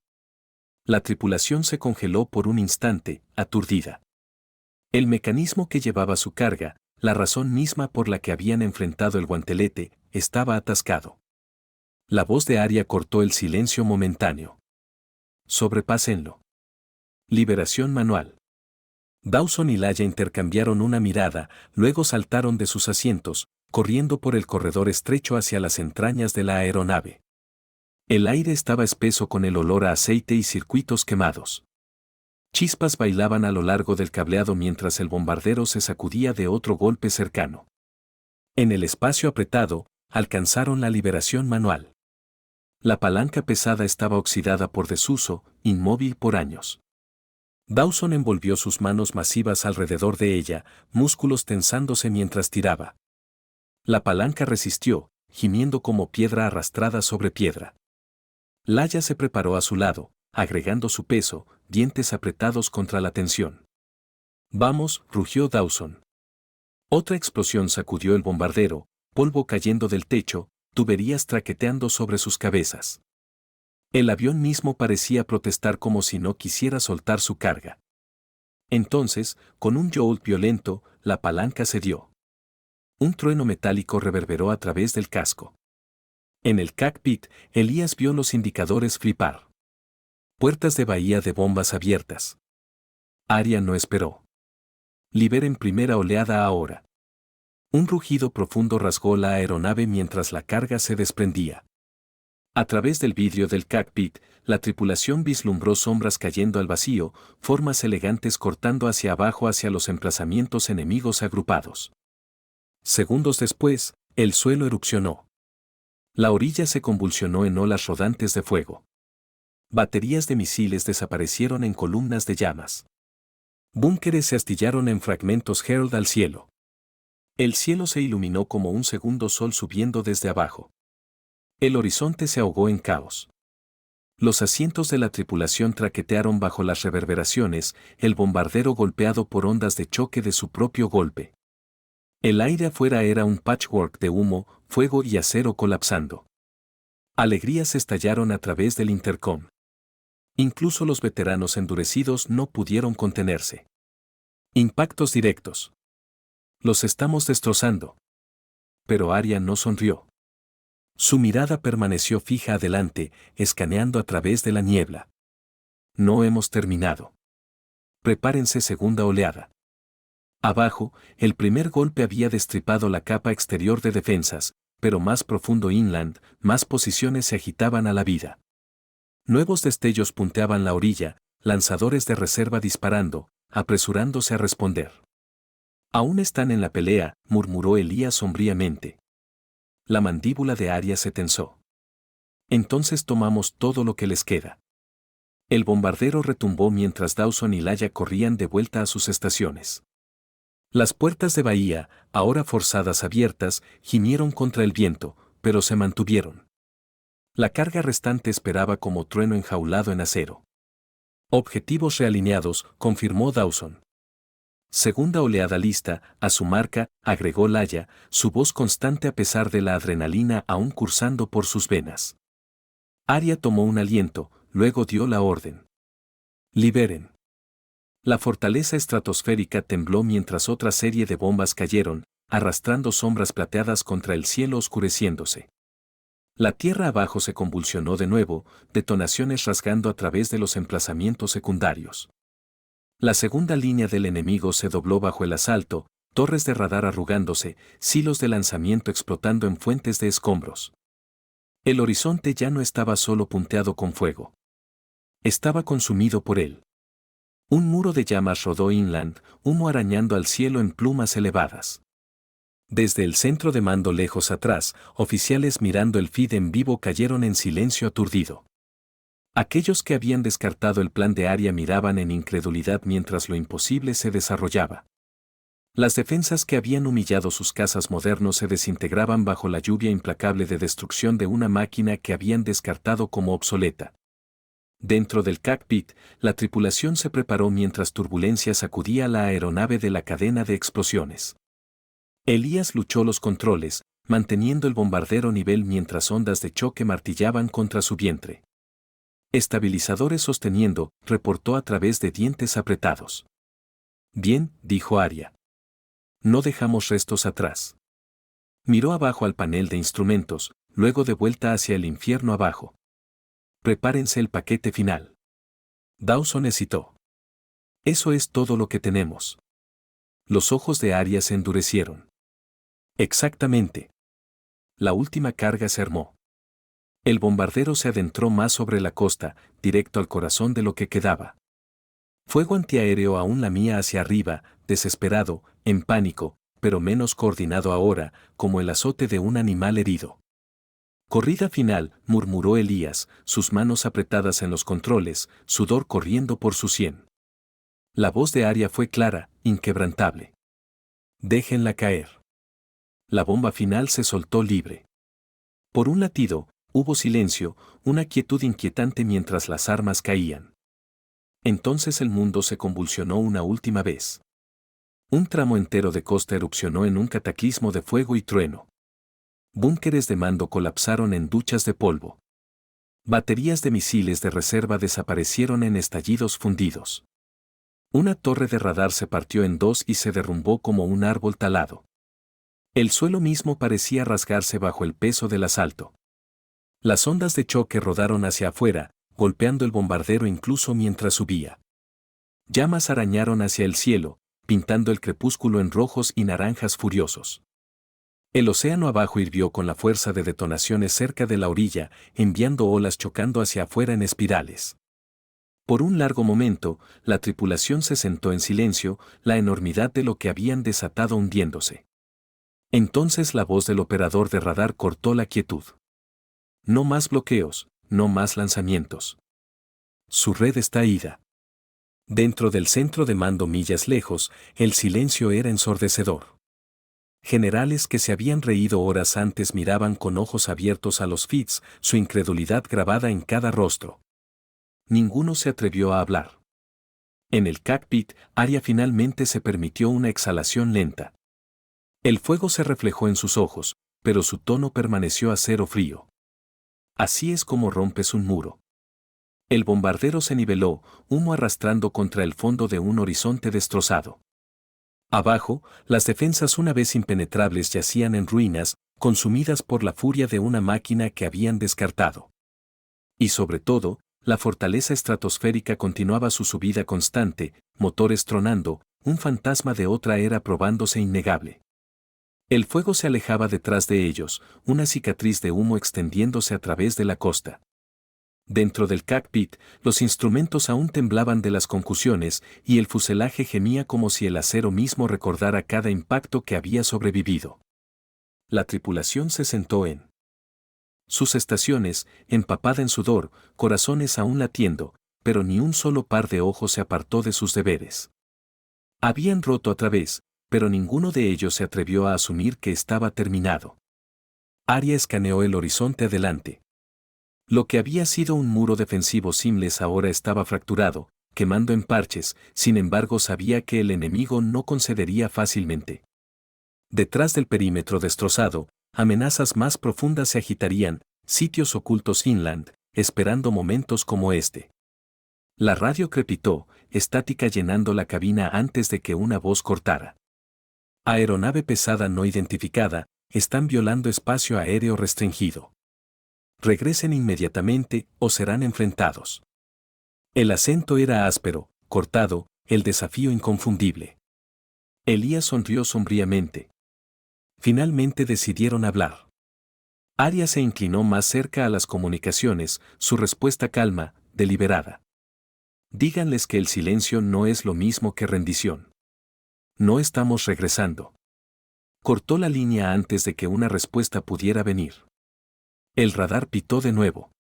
La tripulación se congeló por un instante, aturdida. El mecanismo que llevaba su carga, la razón misma por la que habían enfrentado el guantelete, estaba atascado. La voz de Arya cortó el silencio momentáneo. Sobrepásenlo. Liberación manual. Dawson y Laia intercambiaron una mirada, luego saltaron de sus asientos, corriendo por el corredor estrecho hacia las entrañas de la aeronave. El aire estaba espeso con el olor a aceite y circuitos quemados. Chispas bailaban a lo largo del cableado mientras el bombardero se sacudía de otro golpe cercano. En el espacio apretado, alcanzaron la liberación manual. La palanca pesada estaba oxidada por desuso, inmóvil por años. Dawson envolvió sus manos masivas alrededor de ella, músculos tensándose mientras tiraba. La palanca resistió, gimiendo como piedra arrastrada sobre piedra. Laia se preparó a su lado, agregando su peso, dientes apretados contra la tensión. Vamos, rugió Dawson. Otra explosión sacudió el bombardero, polvo cayendo del techo, tuberías traqueteando sobre sus cabezas. El avión mismo parecía protestar como si no quisiera soltar su carga. Entonces, con un jolt violento, la palanca cedió. Un trueno metálico reverberó a través del casco. En el cockpit, Elías vio los indicadores flipar. Puertas de bahía de bombas abiertas. Arya no esperó. Liberen primera oleada ahora. Un rugido profundo rasgó la aeronave mientras la carga se desprendía. A través del vidrio del cockpit, la tripulación vislumbró sombras cayendo al vacío, formas elegantes cortando hacia abajo hacia los emplazamientos enemigos agrupados. Segundos después, el suelo erupcionó. La orilla se convulsionó en olas rodantes de fuego. Baterías de misiles desaparecieron en columnas de llamas. Búnkeres se astillaron en fragmentos Herald al cielo. El cielo se iluminó como un segundo sol subiendo desde abajo. El horizonte se ahogó en caos. Los asientos de la tripulación traquetearon bajo las reverberaciones, el bombardero golpeado por ondas de choque de su propio golpe. El aire afuera era un patchwork de humo, fuego y acero colapsando. Alegrías estallaron a través del intercom. Incluso los veteranos endurecidos no pudieron contenerse. Impactos directos. Los estamos destrozando. Pero Arya no sonrió. Su mirada permaneció fija adelante, escaneando a través de la niebla. No hemos terminado. Prepárense segunda oleada. Abajo, el primer golpe había destripado la capa exterior de defensas, pero más profundo inland, más posiciones se agitaban a la vida. Nuevos destellos punteaban la orilla, lanzadores de reserva disparando, apresurándose a responder. Aún están en la pelea, murmuró Elías sombríamente. La mandíbula de Arya se tensó. Entonces tomamos todo lo que les queda. El bombardero retumbó mientras Dawson y Laia corrían de vuelta a sus estaciones. Las puertas de bahía, ahora forzadas abiertas, gimieron contra el viento, pero se mantuvieron. La carga restante esperaba como trueno enjaulado en acero. Objetivos realineados, confirmó Dawson. Segunda oleada lista, a su marca, agregó Laia, su voz constante a pesar de la adrenalina aún cursando por sus venas. Arya tomó un aliento, luego dio la orden. Liberen. La fortaleza estratosférica tembló mientras otra serie de bombas cayeron, arrastrando sombras plateadas contra el cielo oscureciéndose. La tierra abajo se convulsionó de nuevo, detonaciones rasgando a través de los emplazamientos secundarios. La segunda línea del enemigo se dobló bajo el asalto, torres de radar arrugándose, silos de lanzamiento explotando en fuentes de escombros. El horizonte ya no estaba solo punteado con fuego. Estaba consumido por él. Un muro de llamas rodó inland, humo arañando al cielo en plumas elevadas. Desde el centro de mando lejos atrás, oficiales mirando el feed en vivo cayeron en silencio aturdido. Aquellos que habían descartado el plan de Arya miraban en incredulidad mientras lo imposible se desarrollaba. Las defensas que habían humillado sus casas modernos se desintegraban bajo la lluvia implacable de destrucción de una máquina que habían descartado como obsoleta. Dentro del cockpit, la tripulación se preparó mientras turbulencia sacudía la aeronave de la cadena de explosiones. Elías luchó los controles, manteniendo el bombardero nivel mientras ondas de choque martillaban contra su vientre. Estabilizadores sosteniendo, reportó a través de dientes apretados. Bien, dijo Arya. No dejamos restos atrás. Miró abajo al panel de instrumentos, luego de vuelta hacia el infierno abajo. Prepárense el paquete final. Dawson hesitó. Eso es todo lo que tenemos. Los ojos de Arya se endurecieron. Exactamente. La última carga se armó. El bombardero se adentró más sobre la costa, directo al corazón de lo que quedaba. Fuego antiaéreo aún lamía hacia arriba, desesperado, en pánico, pero menos coordinado ahora, como el azote de un animal herido. Corrida final, murmuró Elías, sus manos apretadas en los controles, sudor corriendo por su sien. La voz de Arya fue clara, inquebrantable. Déjenla caer. La bomba final se soltó libre. Por un latido, hubo silencio, una quietud inquietante mientras las armas caían. Entonces el mundo se convulsionó una última vez. Un tramo entero de costa erupcionó en un cataclismo de fuego y trueno. Búnkeres de mando colapsaron en duchas de polvo. Baterías de misiles de reserva desaparecieron en estallidos fundidos. Una torre de radar se partió en dos y se derrumbó como un árbol talado. El suelo mismo parecía rasgarse bajo el peso del asalto. Las ondas de choque rodaron hacia afuera, golpeando el bombardero incluso mientras subía. Llamas arañaron hacia el cielo, pintando el crepúsculo en rojos y naranjas furiosos. El océano abajo hirvió con la fuerza de detonaciones cerca de la orilla, enviando olas chocando hacia afuera en espirales. Por un largo momento, la tripulación se sentó en silencio, la enormidad de lo que habían desatado hundiéndose. Entonces la voz del operador de radar cortó la quietud. No más bloqueos, no más lanzamientos. Su red está ida. Dentro del centro de mando millas lejos, el silencio era ensordecedor. Generales que se habían reído horas antes miraban con ojos abiertos a los feeds, su incredulidad grabada en cada rostro. Ninguno se atrevió a hablar. En el cockpit, Arya finalmente se permitió una exhalación lenta. El fuego se reflejó en sus ojos, pero su tono permaneció acero frío. Así es como rompes un muro. El bombardero se niveló, humo arrastrando contra el fondo de un horizonte destrozado. Abajo, las defensas una vez impenetrables yacían en ruinas, consumidas por la furia de una máquina que habían descartado. Y sobre todo, la fortaleza estratosférica continuaba su subida constante, motores tronando, un fantasma de otra era probándose innegable. El fuego se alejaba detrás de ellos, una cicatriz de humo extendiéndose a través de la costa. Dentro del cockpit, los instrumentos aún temblaban de las concusiones y el fuselaje gemía como si el acero mismo recordara cada impacto que había sobrevivido. La tripulación se sentó en sus estaciones, empapada en sudor, corazones aún latiendo, pero ni un solo par de ojos se apartó de sus deberes. Habían roto a través, pero ninguno de ellos se atrevió a asumir que estaba terminado. Arya escaneó el horizonte adelante. Lo que había sido un muro defensivo seamless ahora estaba fracturado, quemando en parches, sin embargo sabía que el enemigo no concedería fácilmente. Detrás del perímetro destrozado, amenazas más profundas se agitarían, sitios ocultos inland, esperando momentos como este. La radio crepitó, estática llenando la cabina antes de que una voz cortara. Aeronave pesada no identificada, están violando espacio aéreo restringido. Regresen inmediatamente o serán enfrentados. El acento era áspero, cortado, el desafío inconfundible. Elías sonrió sombríamente. Finalmente decidieron hablar. Arya se inclinó más cerca a las comunicaciones, su respuesta calma, deliberada. Díganles que el silencio no es lo mismo que rendición. No estamos regresando. Cortó la línea antes de que una respuesta pudiera venir. El radar pitó de nuevo.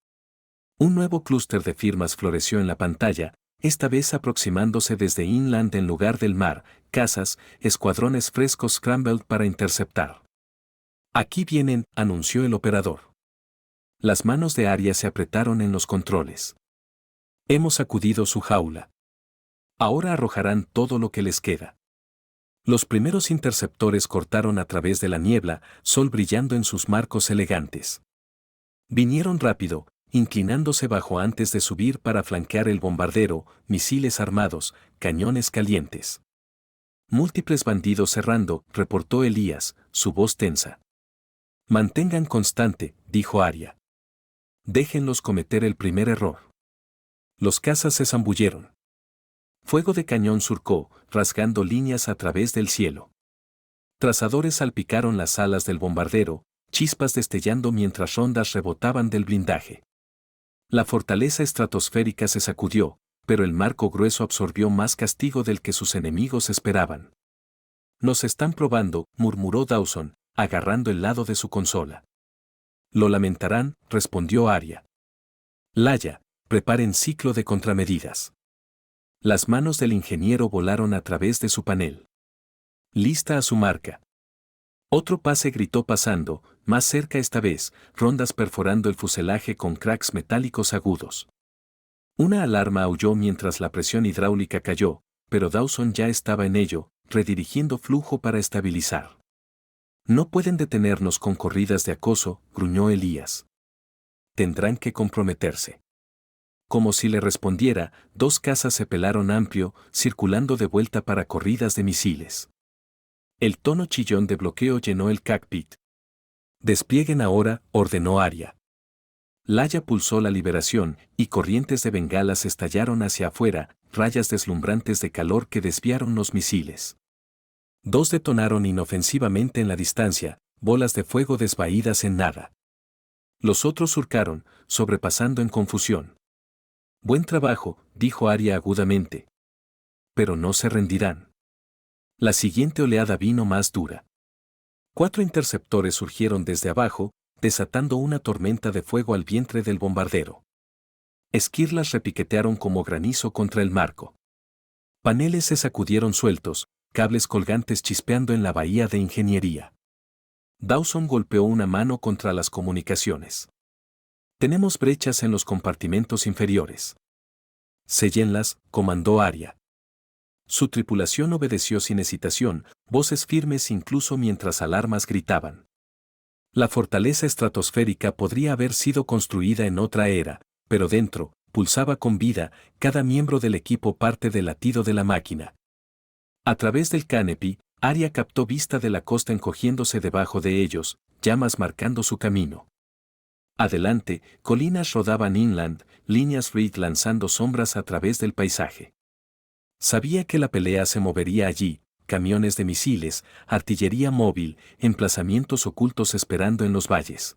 Un nuevo clúster de firmas floreció en la pantalla, esta vez aproximándose desde inland en lugar del mar, cazas, escuadrones frescos scrambled para interceptar. Aquí vienen, anunció el operador. Las manos de Arya se apretaron en los controles. Hemos sacudido su jaula. Ahora arrojarán todo lo que les queda. Los primeros interceptores cortaron a través de la niebla, sol brillando en sus marcos elegantes. Vinieron rápido, inclinándose bajo antes de subir para flanquear el bombardero, misiles armados, cañones calientes. Múltiples bandidos cerrando, reportó Elías, su voz tensa. Mantengan constante, dijo Arya. Déjenlos cometer el primer error. Los cazas se zambulleron. Fuego de cañón surcó, rasgando líneas a través del cielo. Trazadores salpicaron las alas del bombardero, chispas destellando mientras rondas rebotaban del blindaje. La fortaleza estratosférica se sacudió, pero el marco grueso absorbió más castigo del que sus enemigos esperaban. Nos están probando, murmuró Dawson, agarrando el lado de su consola. Lo lamentarán, respondió Arya. Laia, preparen ciclo de contramedidas. Las manos del ingeniero volaron a través de su panel. Lista a su marca. Otro pase gritó pasando, más cerca esta vez, rondas perforando el fuselaje con cracks metálicos agudos. Una alarma aulló mientras la presión hidráulica cayó, pero Dawson ya estaba en ello, redirigiendo flujo para estabilizar. No pueden detenernos con corridas de acoso, gruñó Elías. Tendrán que comprometerse. Como si le respondiera, dos cazas se pelaron amplio, circulando de vuelta para corridas de misiles. El tono chillón de bloqueo llenó el cockpit. Desplieguen ahora, ordenó Arya. Laia pulsó la liberación, y corrientes de bengalas estallaron hacia afuera, rayas deslumbrantes de calor que desviaron los misiles. Dos detonaron inofensivamente en la distancia, bolas de fuego desvaídas en nada. Los otros surcaron, sobrepasando en confusión. Buen trabajo, dijo Arya agudamente. Pero no se rendirán. La siguiente oleada vino más dura. 4 interceptores surgieron desde abajo, desatando una tormenta de fuego al vientre del bombardero. Esquirlas repiquetearon como granizo contra el marco. Paneles se sacudieron sueltos, cables colgantes chispeando en la bahía de ingeniería. Dawson golpeó una mano contra las comunicaciones. Tenemos brechas en los compartimentos inferiores. Séllenlas, comandó Arya. Su tripulación obedeció sin hesitación, voces firmes incluso mientras alarmas gritaban. La fortaleza estratosférica podría haber sido construida en otra era, pero dentro, pulsaba con vida, cada miembro del equipo parte del latido de la máquina. A través del canopy, Arya captó vista de la costa encogiéndose debajo de ellos, llamas marcando su camino. Adelante, colinas rodaban inland, líneas Reed lanzando sombras a través del paisaje. Sabía que la pelea se movería allí, camiones de misiles, artillería móvil, emplazamientos ocultos esperando en los valles.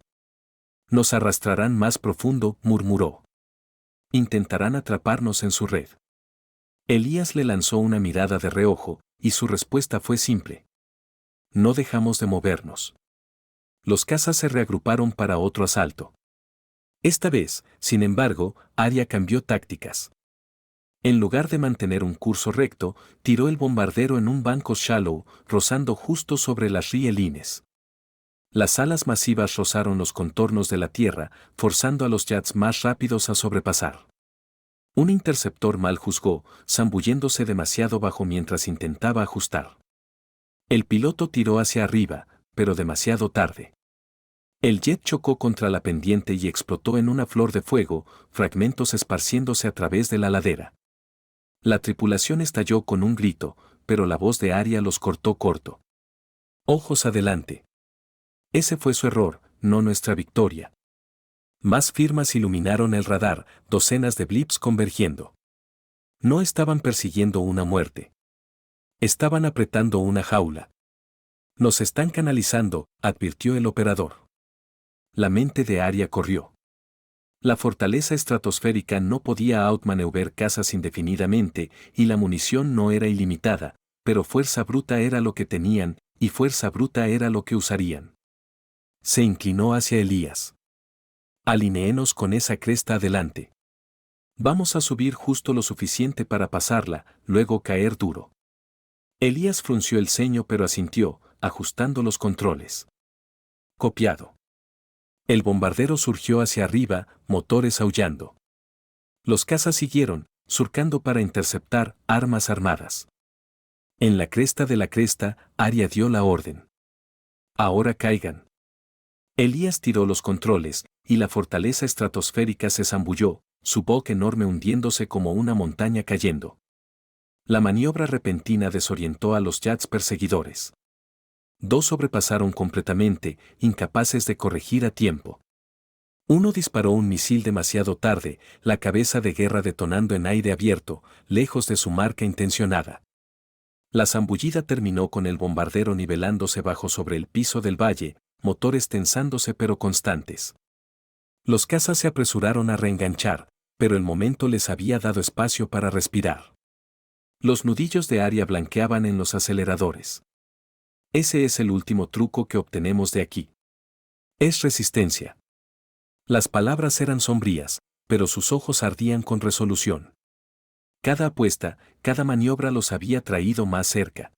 Nos arrastrarán más profundo, murmuró. Intentarán atraparnos en su red. Elías le lanzó una mirada de reojo, y su respuesta fue simple. No dejamos de movernos. Los cazas se reagruparon para otro asalto. Esta vez, sin embargo, Arya cambió tácticas. En lugar de mantener un curso recto, tiró el bombardero en un banco shallow, rozando justo sobre las rielines. Las alas masivas rozaron los contornos de la tierra, forzando a los jets más rápidos a sobrepasar. Un interceptor mal juzgó, zambulléndose demasiado bajo mientras intentaba ajustar. El piloto tiró hacia arriba, pero demasiado tarde. El jet chocó contra la pendiente y explotó en una flor de fuego, fragmentos esparciéndose a través de la ladera. La tripulación estalló con un grito, pero la voz de Arya los cortó corto. Ojos adelante. Ese fue su error, no nuestra victoria. Más firmas iluminaron el radar, docenas de blips convergiendo. No estaban persiguiendo una muerte. Estaban apretando una jaula. Nos están canalizando, advirtió el operador. La mente de Arya corrió. La fortaleza estratosférica no podía outmaneuver cazas indefinidamente y la munición no era ilimitada, pero fuerza bruta era lo que tenían y fuerza bruta era lo que usarían. Se inclinó hacia Elías. Alinéenos con esa cresta adelante. Vamos a subir justo lo suficiente para pasarla, luego caer duro. Elías frunció el ceño pero asintió, ajustando los controles. Copiado. El bombardero surgió hacia arriba, motores aullando. Los cazas siguieron, surcando para interceptar armas armadas. En la cresta de la cresta, Arya dio la orden. Ahora caigan. Elías tiró los controles, y la fortaleza estratosférica se zambulló, su boca enorme hundiéndose como una montaña cayendo. La maniobra repentina desorientó a los jets perseguidores. Dos sobrepasaron completamente, incapaces de corregir a tiempo. Uno disparó un misil demasiado tarde, la cabeza de guerra detonando en aire abierto, lejos de su marca intencionada. La zambullida terminó con el bombardero nivelándose bajo sobre el piso del valle, motores tensándose pero constantes. Los cazas se apresuraron a reenganchar, pero el momento les había dado espacio para respirar. Los nudillos de Arya blanqueaban en los aceleradores. Ese es el último truco que obtenemos de aquí. Es resistencia. Las palabras eran sombrías, pero sus ojos ardían con resolución. Cada apuesta, cada maniobra los había traído más cerca.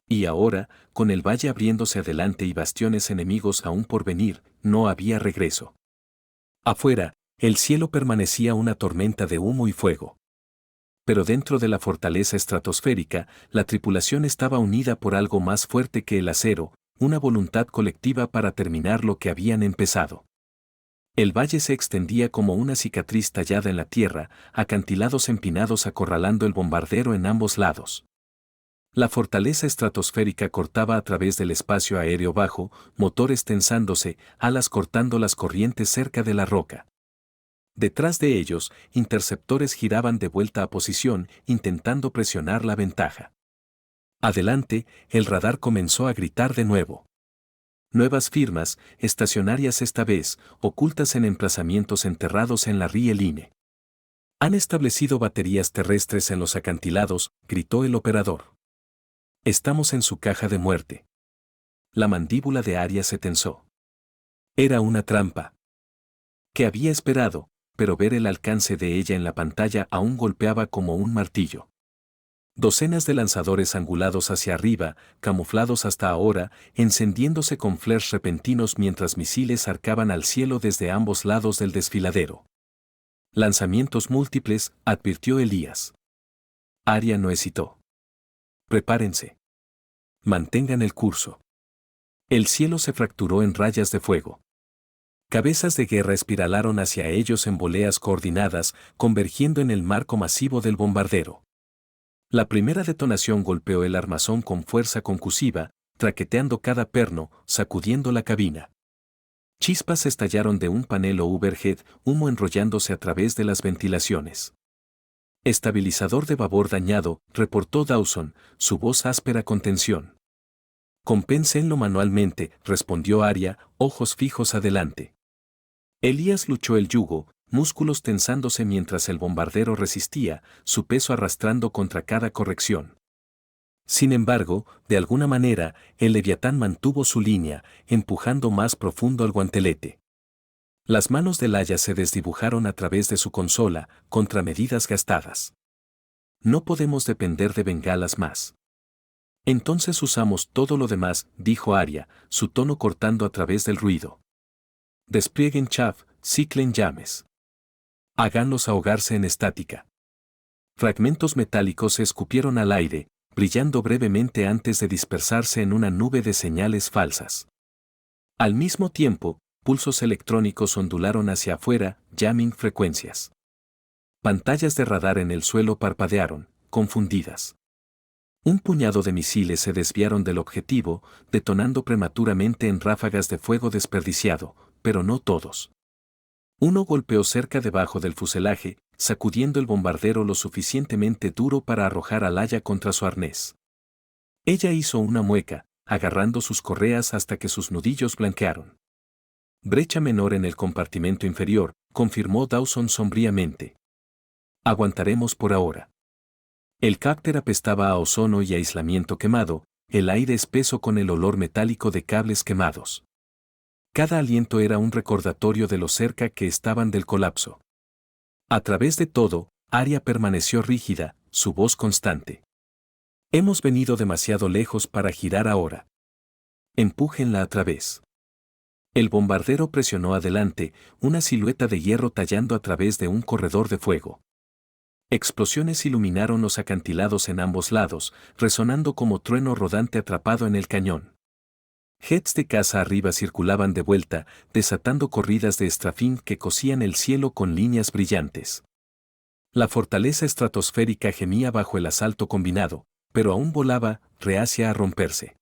Y ahora, con el valle abriéndose adelante y bastiones enemigos aún por venir, no había regreso. Afuera, el cielo permanecía una tormenta de humo y fuego. Pero dentro de la fortaleza estratosférica, la tripulación estaba unida por algo más fuerte que el acero, una voluntad colectiva para terminar lo que habían empezado. El valle se extendía como una cicatriz tallada en la tierra, acantilados empinados acorralando el bombardero en ambos lados. La fortaleza estratosférica cortaba a través del espacio aéreo bajo, motores tensándose, alas cortando las corrientes cerca de la roca. Detrás de ellos, interceptores giraban de vuelta a posición, intentando presionar la ventaja. Adelante, el radar comenzó a gritar de nuevo. Nuevas firmas, estacionarias esta vez, ocultas en emplazamientos enterrados en la rieline. Han establecido baterías terrestres en los acantilados, gritó el operador. Estamos en su caja de muerte. La mandíbula de Arya se tensó. Era una trampa. ¿Qué había esperado? Pero ver el alcance de ella en la pantalla aún golpeaba como un martillo. Docenas de lanzadores angulados hacia arriba, camuflados hasta ahora, encendiéndose con flares repentinos mientras misiles arcaban al cielo desde ambos lados del desfiladero. Lanzamientos múltiples, advirtió Elías. Arya no hesitó. Prepárense. Mantengan el curso. El cielo se fracturó en rayas de fuego. Cabezas de guerra espiralaron hacia ellos en voleas coordinadas, convergiendo en el marco masivo del bombardero. La primera detonación golpeó el armazón con fuerza concusiva, traqueteando cada perno, sacudiendo la cabina. Chispas estallaron de un panel overhead, humo enrollándose a través de las ventilaciones. Estabilizador de babor dañado, reportó Dawson, su voz áspera con tensión. Compénsenlo manualmente, respondió Arya, ojos fijos adelante. Elías luchó el yugo, músculos tensándose mientras el bombardero resistía, su peso arrastrando contra cada corrección. Sin embargo, de alguna manera, el Leviatán mantuvo su línea, empujando más profundo al guantelete. Las manos de Laia se desdibujaron a través de su consola, contra medidas gastadas. No podemos depender de bengalas más. Entonces usamos todo lo demás, dijo Arya, su tono cortando a través del ruido. Desplieguen chaff, ciclen llames. Háganlos ahogarse en estática. Fragmentos metálicos se escupieron al aire, brillando brevemente antes de dispersarse en una nube de señales falsas. Al mismo tiempo, pulsos electrónicos ondularon hacia afuera, jamming frecuencias. Pantallas de radar en el suelo parpadearon, confundidas. Un puñado de misiles se desviaron del objetivo, detonando prematuramente en ráfagas de fuego desperdiciado, pero no todos. Uno golpeó cerca debajo del fuselaje, sacudiendo el bombardero lo suficientemente duro para arrojar a Leia contra su arnés. Ella hizo una mueca, agarrando sus correas hasta que sus nudillos blanquearon. Brecha menor en el compartimento inferior, confirmó Dawson sombríamente. Aguantaremos por ahora. El cápter apestaba a ozono y aislamiento quemado, el aire espeso con el olor metálico de cables quemados. Cada aliento era un recordatorio de lo cerca que estaban del colapso. A través de todo, Arya permaneció rígida, su voz constante. Hemos venido demasiado lejos para girar ahora. Empújenla a través. El bombardero presionó adelante, una silueta de hierro tallando a través de un corredor de fuego. Explosiones iluminaron los acantilados en ambos lados, resonando como trueno rodante atrapado en el cañón. Jets de caza arriba circulaban de vuelta, desatando corridas de estrafín que cosían el cielo con líneas brillantes. La fortaleza estratosférica gemía bajo el asalto combinado, pero aún volaba, reacia a romperse.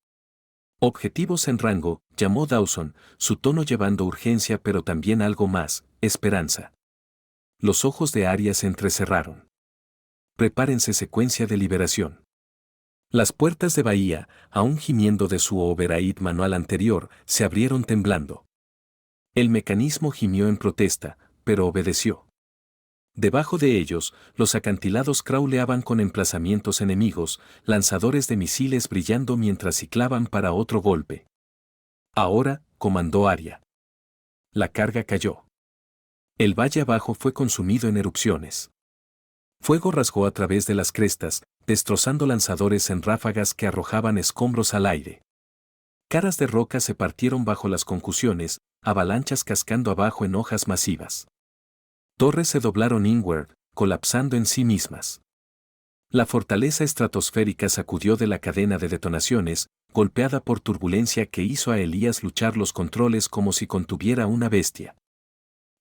Objetivos en rango, llamó Dawson, su tono llevando urgencia pero también algo más, esperanza. Los ojos de Arya se entrecerraron. Prepárense secuencia de liberación. Las puertas de bahía, aún gimiendo de su override manual anterior, se abrieron temblando. El mecanismo gimió en protesta, pero obedeció. Debajo de ellos, los acantilados crawleaban con emplazamientos enemigos, lanzadores de misiles brillando mientras ciclaban para otro golpe. Ahora, comandó Arya. La carga cayó. El valle abajo fue consumido en erupciones. Fuego rasgó a través de las crestas, destrozando lanzadores en ráfagas que arrojaban escombros al aire. Caras de roca se partieron bajo las concusiones, avalanchas cascando abajo en hojas masivas. Torres se doblaron inward, colapsando en sí mismas. La fortaleza estratosférica sacudió de la cadena de detonaciones, golpeada por turbulencia que hizo a Elías luchar los controles como si contuviera una bestia.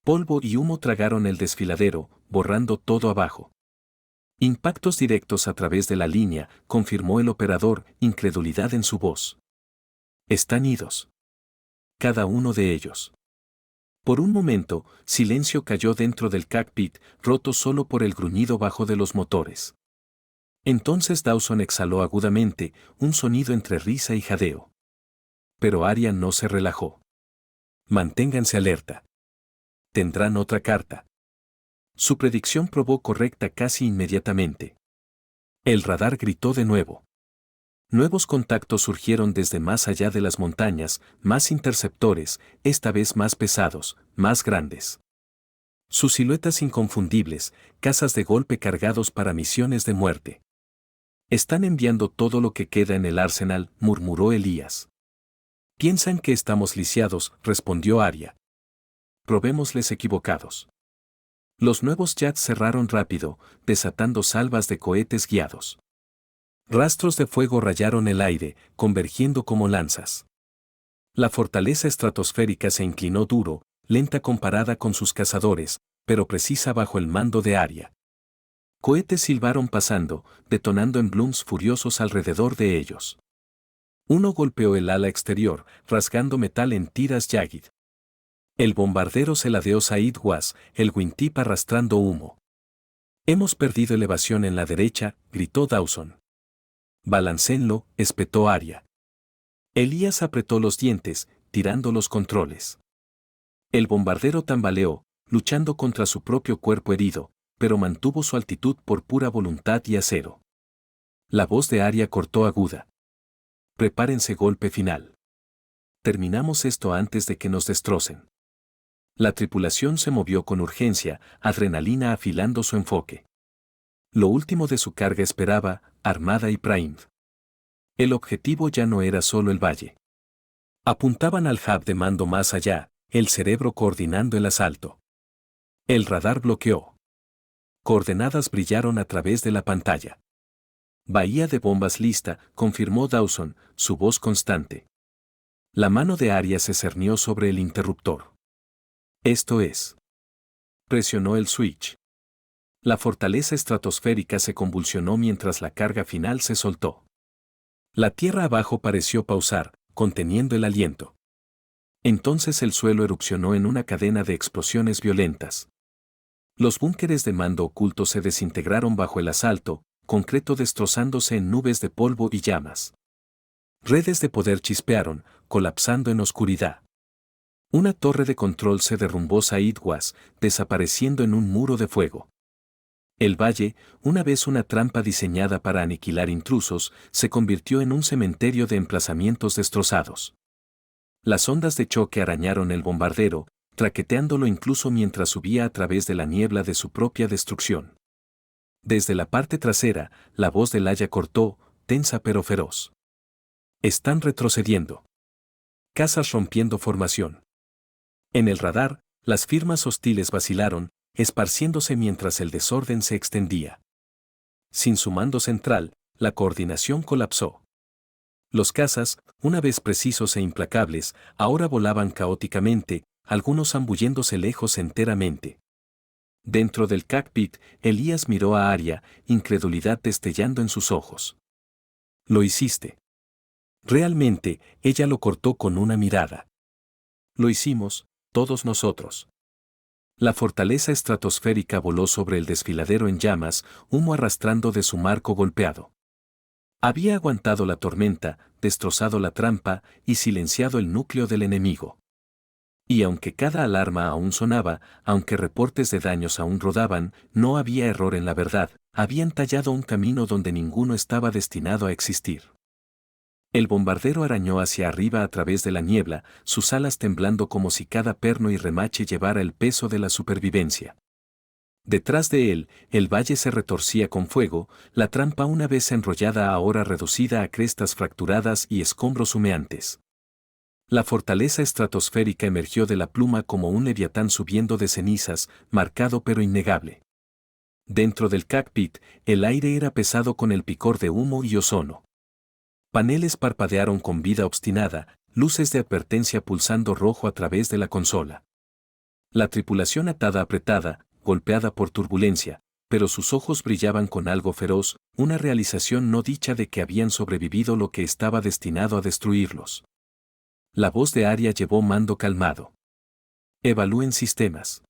Polvo y humo tragaron el desfiladero, borrando todo abajo. Impactos directos a través de la línea, confirmó el operador, incredulidad en su voz. Están idos. Cada uno de ellos. Por un momento, silencio cayó dentro del cockpit, roto solo por el gruñido bajo de los motores. Entonces Dawson exhaló agudamente, un sonido entre risa y jadeo. Pero Arya no se relajó. Manténganse alerta. Tendrán otra carta. Su predicción probó correcta casi inmediatamente. El radar gritó de nuevo. Nuevos contactos surgieron desde más allá de las montañas, más interceptores, esta vez más pesados, más grandes. Sus siluetas inconfundibles, cazas de golpe cargados para misiones de muerte. Están enviando todo lo que queda en el arsenal, murmuró Elías. Piensan que estamos lisiados, respondió Arya. Probémosles equivocados. Los nuevos jets cerraron rápido, desatando salvas de cohetes guiados. Rastros de fuego rayaron el aire, convergiendo como lanzas. La fortaleza estratosférica se inclinó duro, lenta comparada con sus cazadores, pero precisa bajo el mando de Arya. Cohetes silbaron pasando, detonando en blooms furiosos alrededor de ellos. Uno golpeó el ala exterior, rasgando metal en tiras jagged. El bombardero se ladeó Said Was, el wingtip arrastrando humo. Hemos perdido elevación en la derecha, gritó Dawson. Balancénlo, espetó Arya. Elías apretó los dientes, tirando los controles. El bombardero tambaleó, luchando contra su propio cuerpo herido, pero mantuvo su altitud por pura voluntad y acero. La voz de Arya cortó aguda. Prepárense golpe final. Terminamos esto antes de que nos destrocen. La tripulación se movió con urgencia, adrenalina afilando su enfoque. Lo último de su carga esperaba, Armada y Prime. El objetivo ya no era solo el valle. Apuntaban al hub de mando más allá, el cerebro coordinando el asalto. El radar bloqueó. Coordenadas brillaron a través de la pantalla. Bahía de bombas lista, confirmó Dawson, su voz constante. La mano de Arya se cernió sobre el interruptor. Esto es. Presionó el switch. La fortaleza estratosférica se convulsionó mientras la carga final se soltó. La tierra abajo pareció pausar, conteniendo el aliento. Entonces el suelo erupcionó en una cadena de explosiones violentas. Los búnkeres de mando oculto se desintegraron bajo el asalto, concreto destrozándose en nubes de polvo y llamas. Redes de poder chispearon, colapsando en oscuridad. Una torre de control se derrumbó Saidwas, desapareciendo en un muro de fuego. El valle, una vez una trampa diseñada para aniquilar intrusos, se convirtió en un cementerio de emplazamientos destrozados. Las ondas de choque arañaron el bombardero, traqueteándolo incluso mientras subía a través de la niebla de su propia destrucción. Desde la parte trasera, la voz de Laia cortó, tensa pero feroz. Están retrocediendo. Cazas rompiendo formación. En el radar, las firmas hostiles vacilaron, esparciéndose mientras el desorden se extendía. Sin su mando central, la coordinación colapsó. Los cazas, una vez precisos e implacables, ahora volaban caóticamente, algunos zambulléndose lejos enteramente. Dentro del cockpit, Elías miró a Arya, incredulidad destellando en sus ojos. Lo hiciste. Realmente, ella lo cortó con una mirada. Lo hicimos, todos nosotros. La fortaleza estratosférica voló sobre el desfiladero en llamas, humo arrastrando de su marco golpeado. Había aguantado la tormenta, destrozado la trampa y silenciado el núcleo del enemigo. Y aunque cada alarma aún sonaba, aunque reportes de daños aún rodaban, no había error en la verdad, habían tallado un camino donde ninguno estaba destinado a existir. El bombardero arañó hacia arriba a través de la niebla, sus alas temblando como si cada perno y remache llevara el peso de la supervivencia. Detrás de él, el valle se retorcía con fuego, la trampa una vez enrollada ahora reducida a crestas fracturadas y escombros humeantes. La fortaleza estratosférica emergió de la pluma como un leviatán subiendo de cenizas, marcado pero innegable. Dentro del cockpit, el aire era pesado con el picor de humo y ozono. Paneles parpadearon con vida obstinada, luces de advertencia pulsando rojo a través de la consola. La tripulación apretada, golpeada por turbulencia, pero sus ojos brillaban con algo feroz, una realización no dicha de que habían sobrevivido lo que estaba destinado a destruirlos. La voz de Arya llevó mando calmado. Evalúen sistemas.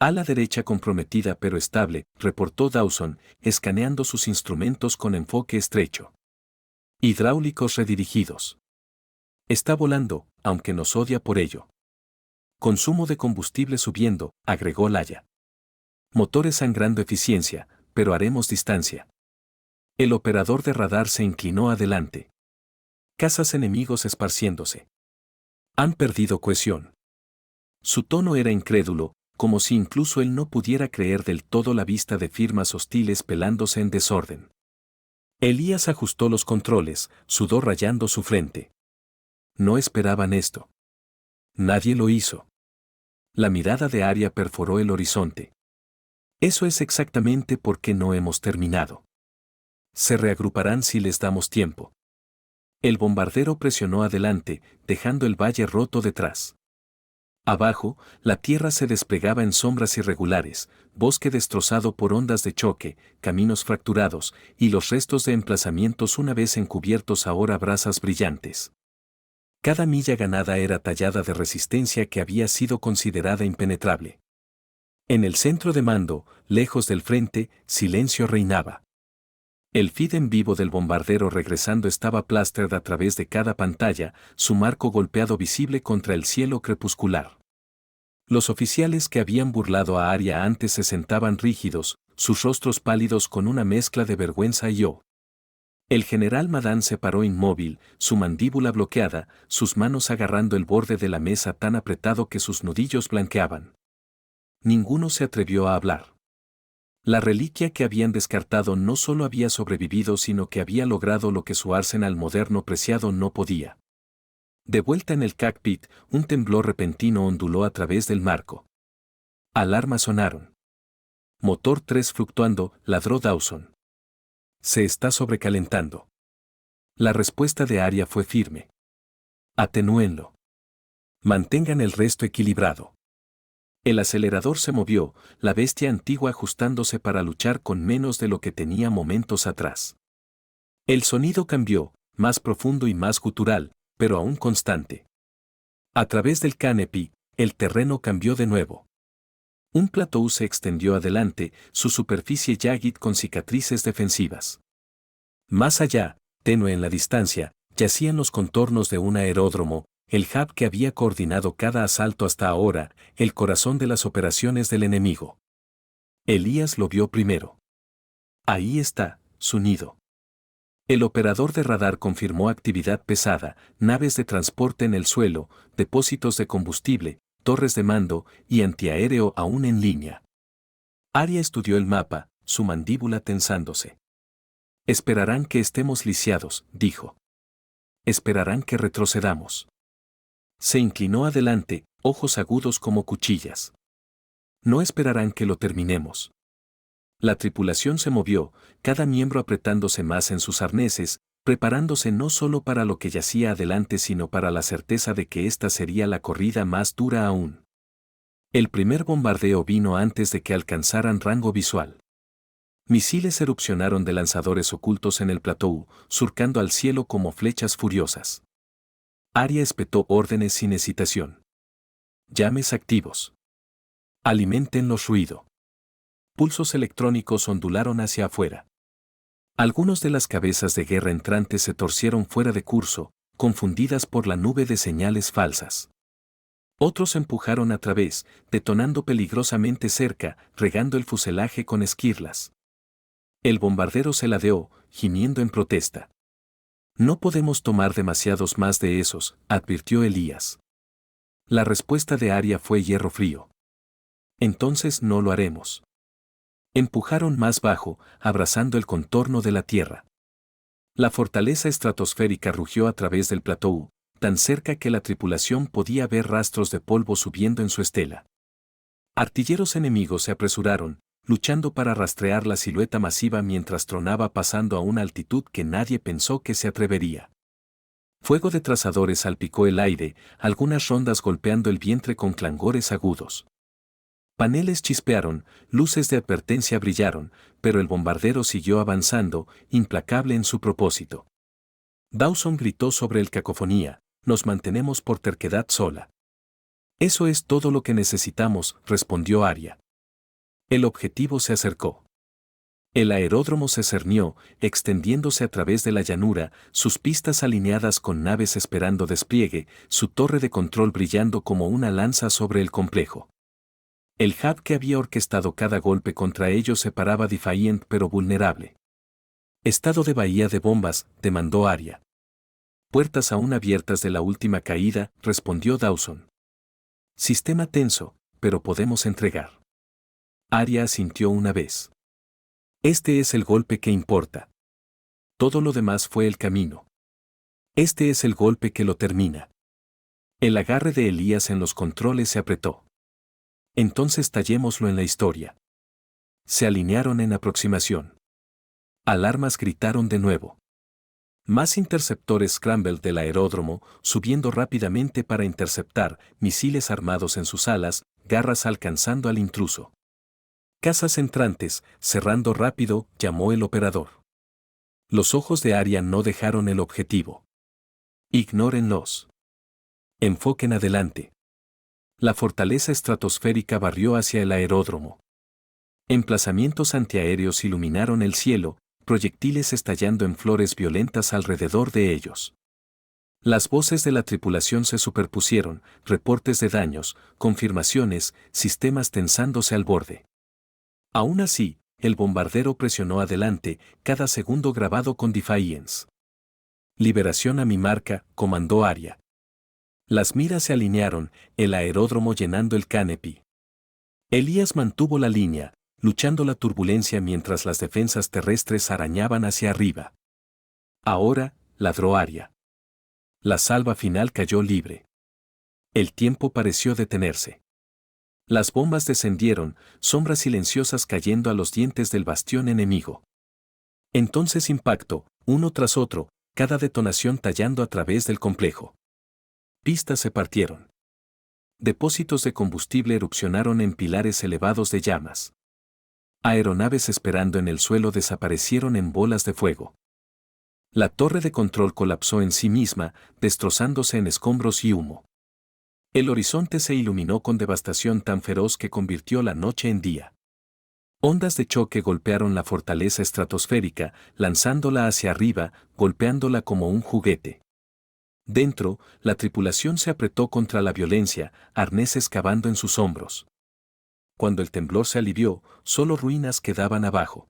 Ala derecha comprometida pero estable, reportó Dawson, escaneando sus instrumentos con enfoque estrecho. Hidráulicos redirigidos. Está volando, aunque nos odia por ello. Consumo de combustible subiendo, agregó Laia. Motores sangrando eficiencia, pero haremos distancia. El operador de radar se inclinó adelante. Cazas enemigos esparciéndose. Han perdido cohesión. Su tono era incrédulo, como si incluso él no pudiera creer del todo la vista de firmas hostiles pelándose en desorden. Elías ajustó los controles, sudor rayando su frente. No esperaban esto. Nadie lo hizo. La mirada de Arya perforó el horizonte. Eso es exactamente por qué no hemos terminado. Se reagruparán si les damos tiempo. El bombardero presionó adelante, dejando el valle roto detrás. Abajo, la tierra se desplegaba en sombras irregulares, bosque destrozado por ondas de choque, caminos fracturados, y los restos de emplazamientos una vez encubiertos ahora brasas brillantes. Cada milla ganada era tallada de resistencia que había sido considerada impenetrable. En el centro de mando, lejos del frente, silencio reinaba. El feed en vivo del bombardero regresando estaba plastered a través de cada pantalla, su marco golpeado visible contra el cielo crepuscular. Los oficiales que habían burlado a Arya antes se sentaban rígidos, sus rostros pálidos con una mezcla de vergüenza y oh. El general Madán se paró inmóvil, su mandíbula bloqueada, sus manos agarrando el borde de la mesa tan apretado que sus nudillos blanqueaban. Ninguno se atrevió a hablar. La reliquia que habían descartado no solo había sobrevivido, sino que había logrado lo que su arsenal moderno preciado no podía. De vuelta en el cockpit, un temblor repentino onduló a través del marco. Alarmas sonaron. Motor 3 fluctuando, ladró Dawson. Se está sobrecalentando. La respuesta de Arya fue firme. Atenúenlo. Mantengan el resto equilibrado. El acelerador se movió, la bestia antigua ajustándose para luchar con menos de lo que tenía momentos atrás. El sonido cambió, más profundo y más gutural, pero aún constante. A través del canopy, el terreno cambió de nuevo. Un plateau se extendió adelante, su superficie jagged con cicatrices defensivas. Más allá, tenue en la distancia, yacían los contornos de un aeródromo, el hub que había coordinado cada asalto hasta ahora, el corazón de las operaciones del enemigo. Elías lo vio primero. Ahí está, su nido. El operador de radar confirmó actividad pesada, naves de transporte en el suelo, depósitos de combustible, torres de mando y antiaéreo aún en línea. Arya estudió el mapa, su mandíbula tensándose. Esperarán que estemos lisiados, dijo. Esperarán que retrocedamos. Se inclinó adelante, ojos agudos como cuchillas. No esperarán que lo terminemos. La tripulación se movió, cada miembro apretándose más en sus arneses, preparándose no solo para lo que yacía adelante sino para la certeza de que esta sería la corrida más dura aún. El primer bombardeo vino antes de que alcanzaran rango visual. Misiles erupcionaron de lanzadores ocultos en el plateau, surcando al cielo como flechas furiosas. Arya espetó órdenes sin hesitación. Llames activos. Aliméntenlos ruido. Pulsos electrónicos ondularon hacia afuera. Algunos de las cabezas de guerra entrantes se torcieron fuera de curso, confundidas por la nube de señales falsas. Otros empujaron a través, detonando peligrosamente cerca, regando el fuselaje con esquirlas. El bombardero se ladeó, gimiendo en protesta. No podemos tomar demasiados más de esos, advirtió Elías. La respuesta de Arya fue hierro frío. Entonces no lo haremos. Empujaron más bajo, abrazando el contorno de la tierra. La fortaleza estratosférica rugió a través del plateau, tan cerca que la tripulación podía ver rastros de polvo subiendo en su estela. Artilleros enemigos se apresuraron, luchando para rastrear la silueta masiva mientras tronaba pasando a una altitud que nadie pensó que se atrevería. Fuego de trazadores salpicó el aire, algunas rondas golpeando el vientre con clangores agudos. Paneles chispearon, luces de advertencia brillaron, pero el bombardero siguió avanzando, implacable en su propósito. Dawson gritó sobre el cacofonía, nos mantenemos por terquedad sola. Eso es todo lo que necesitamos, respondió Arya. El objetivo se acercó. El aeródromo se cernió, extendiéndose a través de la llanura, sus pistas alineadas con naves esperando despliegue, su torre de control brillando como una lanza sobre el complejo. El hub que había orquestado cada golpe contra ellos se paraba defiant pero vulnerable. Estado de bahía de bombas, demandó Arya. Puertas aún abiertas de la última caída, respondió Dawson. Sistema tenso, pero podemos entregar. Arya asintió una vez. Este es el golpe que importa. Todo lo demás fue el camino. Este es el golpe que lo termina. El agarre de Elías en los controles se apretó. Entonces tallémoslo en la historia. Se alinearon en aproximación. Alarmas gritaron de nuevo. Más interceptores Scramble del aeródromo, subiendo rápidamente para interceptar, misiles armados en sus alas, garras alcanzando al intruso. Cazas entrantes, cerrando rápido, llamó el operador. Los ojos de Arya no dejaron el objetivo. Ignórenlos. Enfoquen adelante. La fortaleza estratosférica barrió hacia el aeródromo. Emplazamientos antiaéreos iluminaron el cielo, proyectiles estallando en flores violentas alrededor de ellos. Las voces de la tripulación se superpusieron, reportes de daños, confirmaciones, sistemas tensándose al borde. Aún así, el bombardero presionó adelante, cada segundo grabado con defiance. Liberación a mi marca, comandó Arya. Las miras se alinearon, el aeródromo llenando el canopy. Elías mantuvo la línea, luchando la turbulencia mientras las defensas terrestres arañaban hacia arriba. Ahora, ladró Arya. La salva final cayó libre. El tiempo pareció detenerse. Las bombas descendieron, sombras silenciosas cayendo a los dientes del bastión enemigo. Entonces impacto, uno tras otro, cada detonación tallando a través del complejo. Pistas se partieron. Depósitos de combustible erupcionaron en pilares elevados de llamas. Aeronaves esperando en el suelo desaparecieron en bolas de fuego. La torre de control colapsó en sí misma, destrozándose en escombros y humo. El horizonte se iluminó con devastación tan feroz que convirtió la noche en día. Ondas de choque golpearon la fortaleza estratosférica, lanzándola hacia arriba, golpeándola como un juguete. Dentro, la tripulación se apretó contra la violencia, arneses cavando en sus hombros. Cuando el temblor se alivió, solo ruinas quedaban abajo.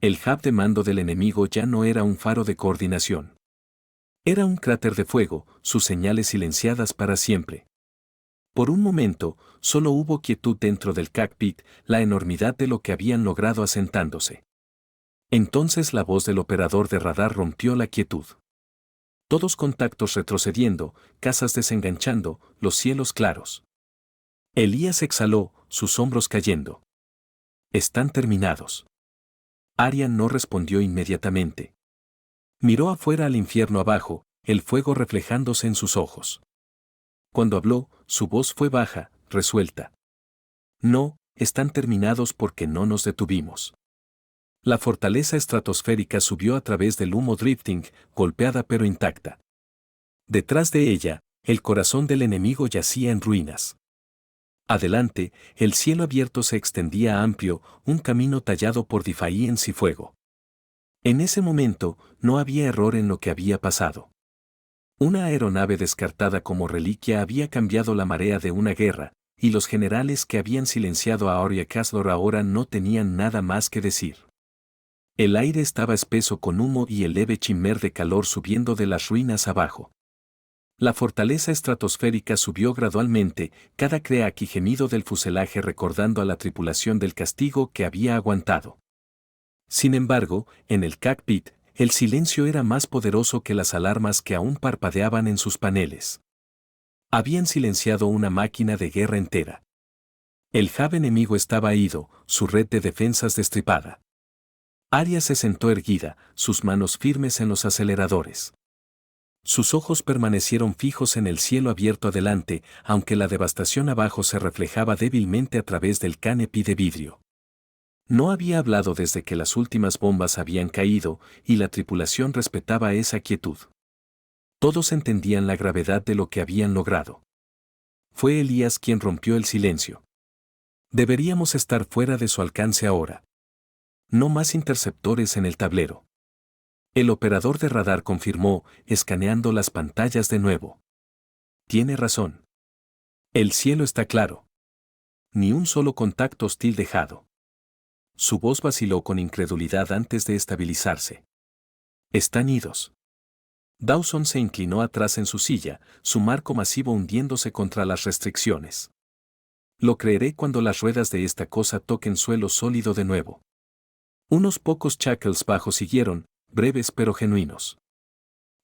El hub de mando del enemigo ya no era un faro de coordinación. Era un cráter de fuego, sus señales silenciadas para siempre. Por un momento, solo hubo quietud dentro del cockpit, la enormidad de lo que habían logrado asentándose. Entonces la voz del operador de radar rompió la quietud. Todos contactos retrocediendo, casas desenganchando, los cielos claros. Elías exhaló, sus hombros cayendo. Están terminados. Arya no respondió inmediatamente. Miró afuera al infierno abajo, el fuego reflejándose en sus ojos. Cuando habló, su voz fue baja, resuelta. No, están terminados porque no nos detuvimos. La fortaleza estratosférica subió a través del humo drifting, golpeada pero intacta. Detrás de ella, el corazón del enemigo yacía en ruinas. Adelante, el cielo abierto se extendía amplio, un camino tallado por Defiance y fuego. En ese momento, no había error en lo que había pasado. Una aeronave descartada como reliquia había cambiado la marea de una guerra, y los generales que habían silenciado a Arya Castor ahora no tenían nada más que decir. El aire estaba espeso con humo y el leve chimer de calor subiendo de las ruinas abajo. La fortaleza estratosférica subió gradualmente, cada crack y gemido del fuselaje recordando a la tripulación del castigo que había aguantado. Sin embargo, en el cockpit, el silencio era más poderoso que las alarmas que aún parpadeaban en sus paneles. Habían silenciado una máquina de guerra entera. El hub enemigo estaba ido, su red de defensas destripada. Arya se sentó erguida, sus manos firmes en los aceleradores. Sus ojos permanecieron fijos en el cielo abierto adelante, aunque la devastación abajo se reflejaba débilmente a través del canopy de vidrio. No había hablado desde que las últimas bombas habían caído, y la tripulación respetaba esa quietud. Todos entendían la gravedad de lo que habían logrado. Fue Elías quien rompió el silencio. Deberíamos estar fuera de su alcance ahora. No más interceptores en el tablero. El operador de radar confirmó, escaneando las pantallas de nuevo. Tiene razón. El cielo está claro. Ni un solo contacto hostil dejado. Su voz vaciló con incredulidad antes de estabilizarse. Están idos. Dawson se inclinó atrás en su silla, su marco masivo hundiéndose contra las restricciones. Lo creeré cuando las ruedas de esta cosa toquen suelo sólido de nuevo. Unos pocos chuckles bajos siguieron, breves pero genuinos.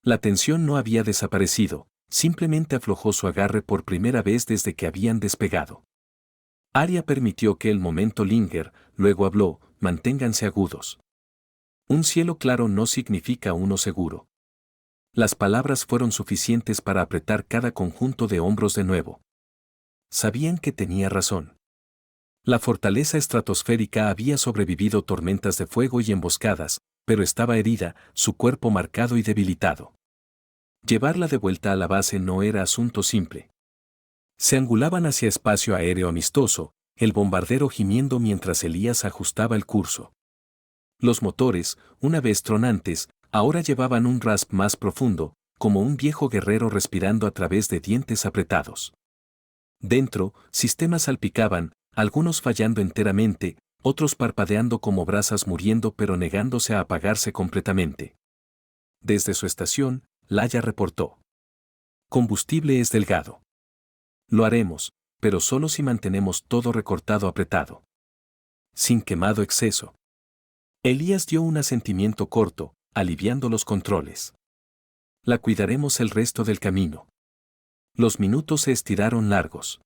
La tensión no había desaparecido, simplemente aflojó su agarre por primera vez desde que habían despegado. Arya permitió que el momento linger, luego habló, manténganse agudos. Un cielo claro no significa uno seguro. Las palabras fueron suficientes para apretar cada conjunto de hombros de nuevo. Sabían que tenía razón. La fortaleza estratosférica había sobrevivido tormentas de fuego y emboscadas, pero estaba herida, su cuerpo marcado y debilitado. Llevarla de vuelta a la base no era asunto simple. Se angulaban hacia espacio aéreo amistoso, el bombardero gimiendo mientras Elías ajustaba el curso. Los motores, una vez tronantes, ahora llevaban un rasp más profundo, como un viejo guerrero respirando a través de dientes apretados. Dentro, sistemas salpicaban, algunos fallando enteramente, otros parpadeando como brasas muriendo pero negándose a apagarse completamente. Desde su estación, Laia reportó. Combustible es delgado. Lo haremos, pero solo si mantenemos todo recortado apretado. sin quemado exceso. Elías dio un asentimiento corto, aliviando los controles. La cuidaremos el resto del camino. Los minutos se estiraron largos.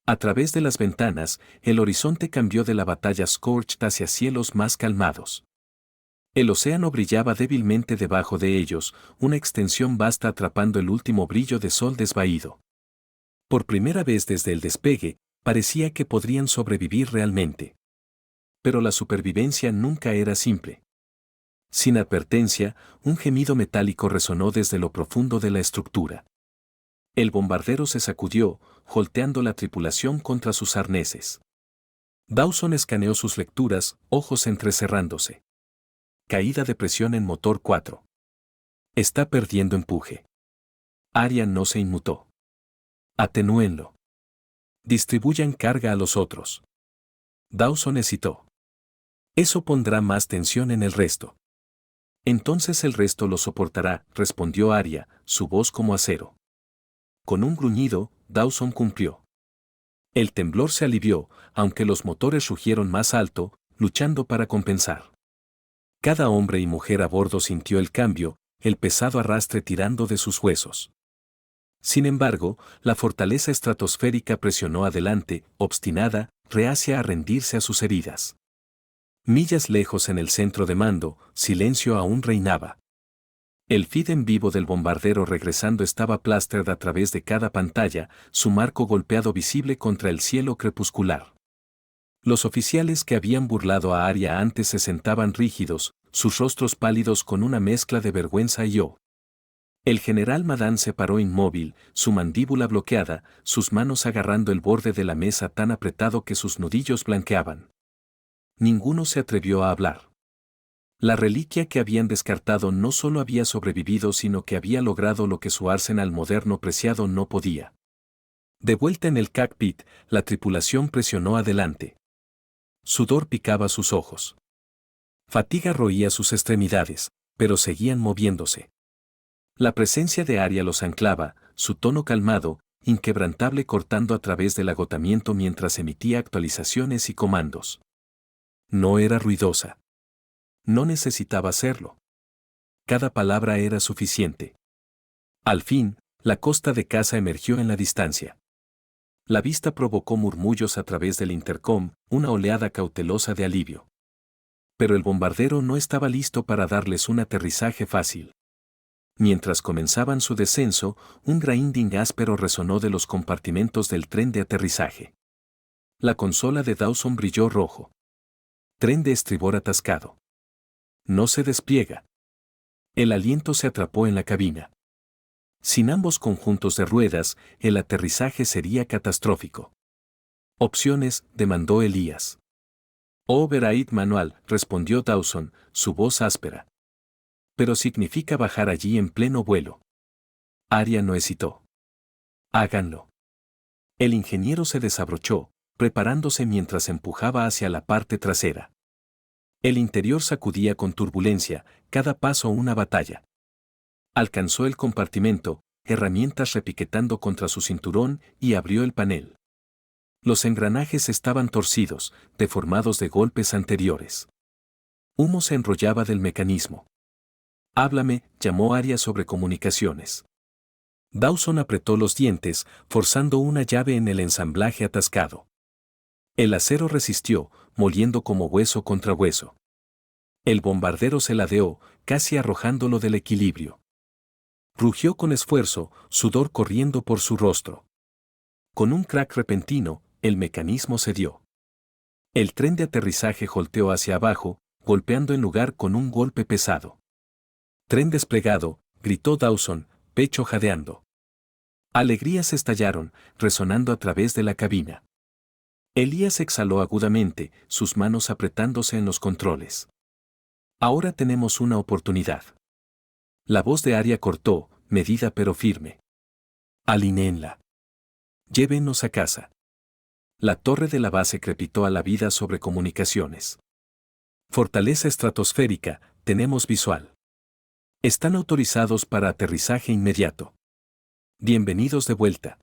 A través de las ventanas, el horizonte cambió de la batalla Scorched hacia cielos más calmados. El océano brillaba débilmente debajo de ellos, una extensión vasta atrapando el último brillo de sol desvaído. Por primera vez desde el despegue, parecía que podrían sobrevivir realmente. Pero la supervivencia nunca era simple. Sin advertencia, un gemido metálico resonó desde lo profundo de la estructura. El bombardero se sacudió, volteando la tripulación contra sus arneses. Dawson escaneó sus lecturas, ojos entrecerrándose. Caída de presión en motor 4. Está perdiendo empuje. Arya no se inmutó. Atenúenlo. Distribuyan carga a los otros. Dawson hesitó. Eso pondrá más tensión en el resto. Entonces el resto lo soportará, respondió Arya, su voz como acero. Con un gruñido, Dawson cumplió. El temblor se alivió, aunque los motores rugieron más alto, luchando para compensar. Cada hombre y mujer a bordo sintió el cambio, el pesado arrastre tirando de sus huesos. Sin embargo, la fortaleza estratosférica presionó adelante, obstinada, reacia a rendirse a sus heridas. Millas lejos en el centro de mando, silencio aún reinaba. El feed en vivo del bombardero regresando estaba plastered a través de cada pantalla, su marco golpeado visible contra el cielo crepuscular. Los oficiales que habían burlado a Arya antes se sentaban rígidos, sus rostros pálidos con una mezcla de vergüenza y oh. El general Madán se paró inmóvil, su mandíbula bloqueada, sus manos agarrando el borde de la mesa tan apretado que sus nudillos blanqueaban. Ninguno se atrevió a hablar. La reliquia que habían descartado no solo había sobrevivido, sino que había logrado lo que su arsenal moderno preciado no podía. De vuelta en el cockpit, la tripulación presionó adelante. Sudor picaba sus ojos. Fatiga roía sus extremidades, pero seguían moviéndose. La presencia de Arya los anclaba, su tono calmado, inquebrantable cortando a través del agotamiento mientras emitía actualizaciones y comandos. No era ruidosa. No necesitaba serlo. Cada palabra era suficiente. Al fin, la costa de casa emergió en la distancia. La vista provocó murmullos a través del intercom, una oleada cautelosa de alivio. Pero el bombardero no estaba listo para darles un aterrizaje fácil. Mientras comenzaban su descenso, un grinding áspero resonó de los compartimentos del tren de aterrizaje. La consola de Dawson brilló rojo. Tren de estribor atascado. No se despliega. El aliento se atrapó en la cabina. Sin ambos conjuntos de ruedas, el aterrizaje sería catastrófico. Opciones, demandó Elías. Override manual, respondió Dawson, su voz áspera. Pero significa bajar allí en pleno vuelo. Arya no hesitó. Háganlo. El ingeniero se desabrochó, preparándose mientras empujaba hacia la parte trasera. El interior sacudía con turbulencia, cada paso una batalla. Alcanzó el compartimento, herramientas repiquetando contra su cinturón, y abrió el panel. Los engranajes estaban torcidos, deformados de golpes anteriores. Humo se enrollaba del mecanismo. Háblame, llamó Arya sobre comunicaciones. Dawson apretó los dientes, forzando una llave en el ensamblaje atascado. El acero resistió, moliendo como hueso contra hueso. El bombardero se ladeó, casi arrojándolo del equilibrio. Rugió con esfuerzo, sudor corriendo por su rostro. Con un crack repentino, el mecanismo cedió. El tren de aterrizaje volteó hacia abajo, golpeando en lugar con un golpe pesado. Tren desplegado, gritó Dawson, pecho jadeando. Alegrías estallaron, resonando a través de la cabina. Elías exhaló agudamente, sus manos apretándose en los controles. Ahora tenemos una oportunidad. La voz de Arya cortó, medida pero firme. Alinéenla. Llévenos a casa. La torre de la base crepitó a la vida sobre comunicaciones. Fortaleza estratosférica, tenemos visual. Están autorizados para aterrizaje inmediato. Bienvenidos de vuelta.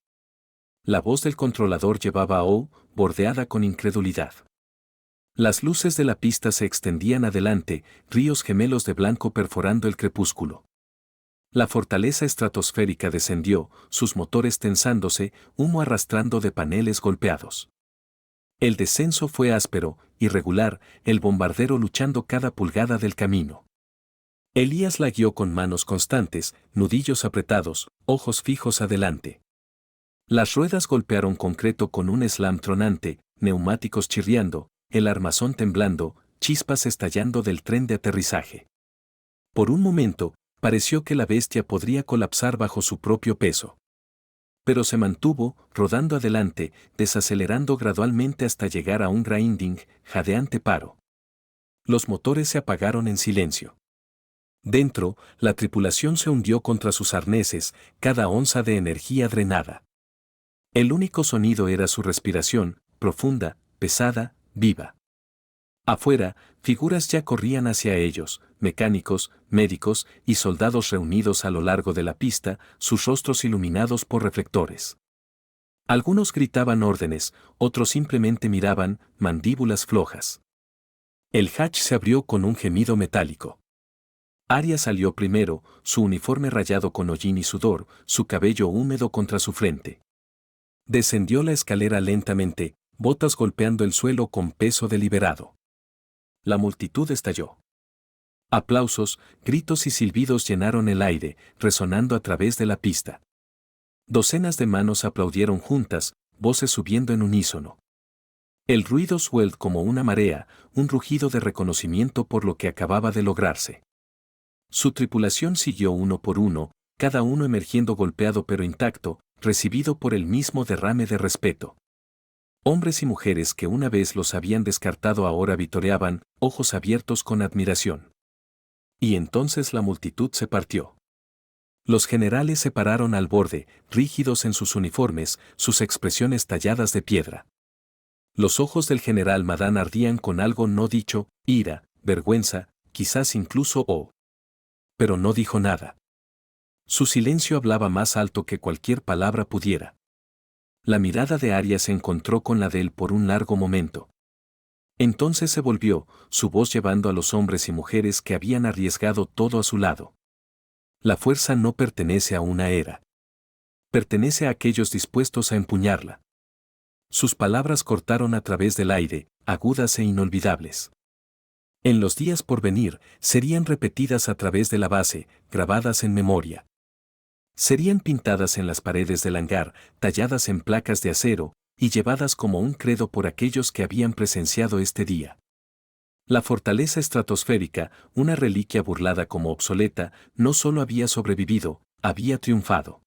La voz del controlador llevaba a O, bordeada con incredulidad. Las luces de la pista se extendían adelante, ríos gemelos de blanco perforando el crepúsculo. La fortaleza estratosférica descendió, sus motores tensándose, humo arrastrando de paneles golpeados. El descenso fue áspero, irregular, el bombardero luchando cada pulgada del camino. Elías la guió con manos constantes, nudillos apretados, ojos fijos adelante. Las ruedas golpearon concreto con un slam tronante, neumáticos chirriando, el armazón temblando, chispas estallando del tren de aterrizaje. Por un momento, pareció que la bestia podría colapsar bajo su propio peso. Pero se mantuvo, rodando adelante, desacelerando gradualmente hasta llegar a un grinding, jadeante paro. Los motores se apagaron en silencio. Dentro, la tripulación se hundió contra sus arneses, cada onza de energía drenada. El único sonido era su respiración, profunda, pesada, viva. Afuera, figuras ya corrían hacia ellos, mecánicos, médicos y soldados reunidos a lo largo de la pista, sus rostros iluminados por reflectores. Algunos gritaban órdenes, otros simplemente miraban, mandíbulas flojas. El hatch se abrió con un gemido metálico. Arya salió primero, su uniforme rayado con hollín y sudor, su cabello húmedo contra su frente. Descendió la escalera lentamente, botas golpeando el suelo con peso deliberado. La multitud estalló. Aplausos, gritos y silbidos llenaron el aire, resonando a través de la pista. Docenas de manos aplaudieron juntas, voces subiendo en unísono. El ruido swelled como una marea, un rugido de reconocimiento por lo que acababa de lograrse. Su tripulación siguió uno por uno, cada uno emergiendo golpeado pero intacto, recibido por el mismo derrame de respeto. Hombres y mujeres que una vez los habían descartado ahora vitoreaban, ojos abiertos con admiración. Y entonces la multitud se partió. Los generales se pararon al borde, rígidos en sus uniformes, sus expresiones talladas de piedra. Los ojos del general Madán ardían con algo no dicho, ira, vergüenza, quizás incluso pero no dijo nada. Su silencio hablaba más alto que cualquier palabra pudiera. La mirada de Arya se encontró con la de él por un largo momento. Entonces se volvió, su voz llevando a los hombres y mujeres que habían arriesgado todo a su lado. La fuerza no pertenece a una era. Pertenece a aquellos dispuestos a empuñarla. Sus palabras cortaron a través del aire, agudas e inolvidables. En los días por venir, serían repetidas a través de la base, grabadas en memoria. Serían pintadas en las paredes del hangar, talladas en placas de acero, y llevadas como un credo por aquellos que habían presenciado este día. La fortaleza estratosférica, una reliquia burlada como obsoleta, no solo había sobrevivido, había triunfado.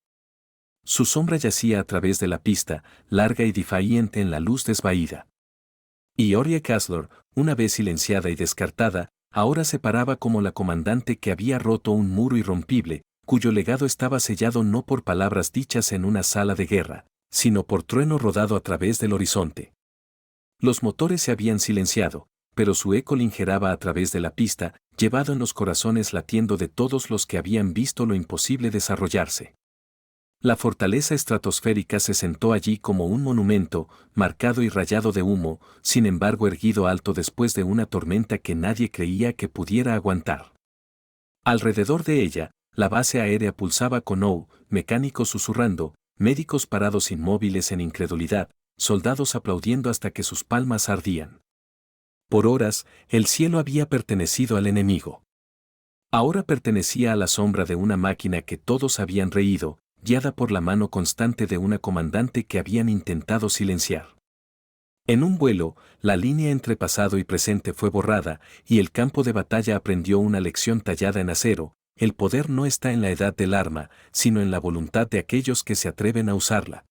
Su sombra yacía a través de la pista, larga y difaciente en la luz desvaída. Y Arya Kessler, una vez silenciada y descartada, ahora se paraba como la comandante que había roto un muro irrompible, cuyo legado estaba sellado no por palabras dichas en una sala de guerra, sino por trueno rodado a través del horizonte. Los motores se habían silenciado, pero su eco lingeraba a través de la pista, llevado en los corazones latiendo de todos los que habían visto lo imposible desarrollarse. La fortaleza estratosférica se sentó allí como un monumento, marcado y rayado de humo, sin embargo erguido alto después de una tormenta que nadie creía que pudiera aguantar. Alrededor de ella, la base aérea pulsaba con mecánicos susurrando, médicos parados inmóviles en incredulidad, soldados aplaudiendo hasta que sus palmas ardían. Por horas, el cielo había pertenecido al enemigo. Ahora pertenecía a la sombra de una máquina que todos habían reído, guiada por la mano constante de una comandante que habían intentado silenciar. En un vuelo, la línea entre pasado y presente fue borrada, y el campo de batalla aprendió una lección tallada en acero: el poder no está en la edad del arma, sino en la voluntad de aquellos que se atreven a usarla.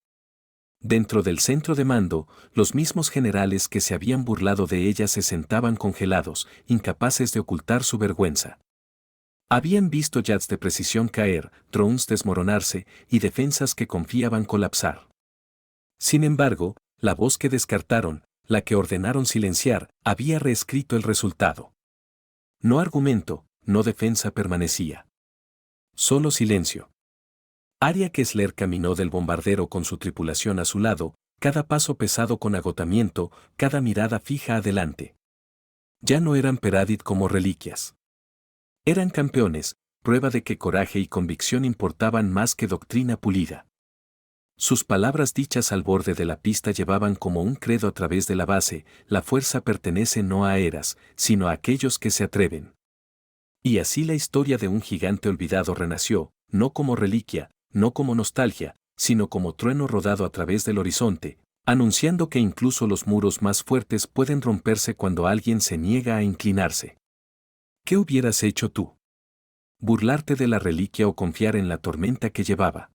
Dentro del centro de mando, los mismos generales que se habían burlado de ella se sentaban congelados, incapaces de ocultar su vergüenza. Habían visto jets de precisión caer, drones desmoronarse y defensas que confiaban colapsar. Sin embargo, la voz que descartaron, la que ordenaron silenciar, había reescrito el resultado. No argumento, no defensa permanecía. Solo silencio. Arya Kessler caminó del bombardero con su tripulación a su lado, cada paso pesado con agotamiento, cada mirada fija adelante. Ya no eran Peradit como reliquias. Eran campeones, prueba de que coraje y convicción importaban más que doctrina pulida. Sus palabras dichas al borde de la pista llevaban como un credo a través de la base: la fuerza pertenece no a Eras, sino a aquellos que se atreven. Y así la historia de un gigante olvidado renació, no como reliquia, no como nostalgia, sino como trueno rodado a través del horizonte, anunciando que incluso los muros más fuertes pueden romperse cuando alguien se niega a inclinarse. ¿Qué hubieras hecho tú? ¿Burlarte de la reliquia o confiar en la tormenta que llevaba?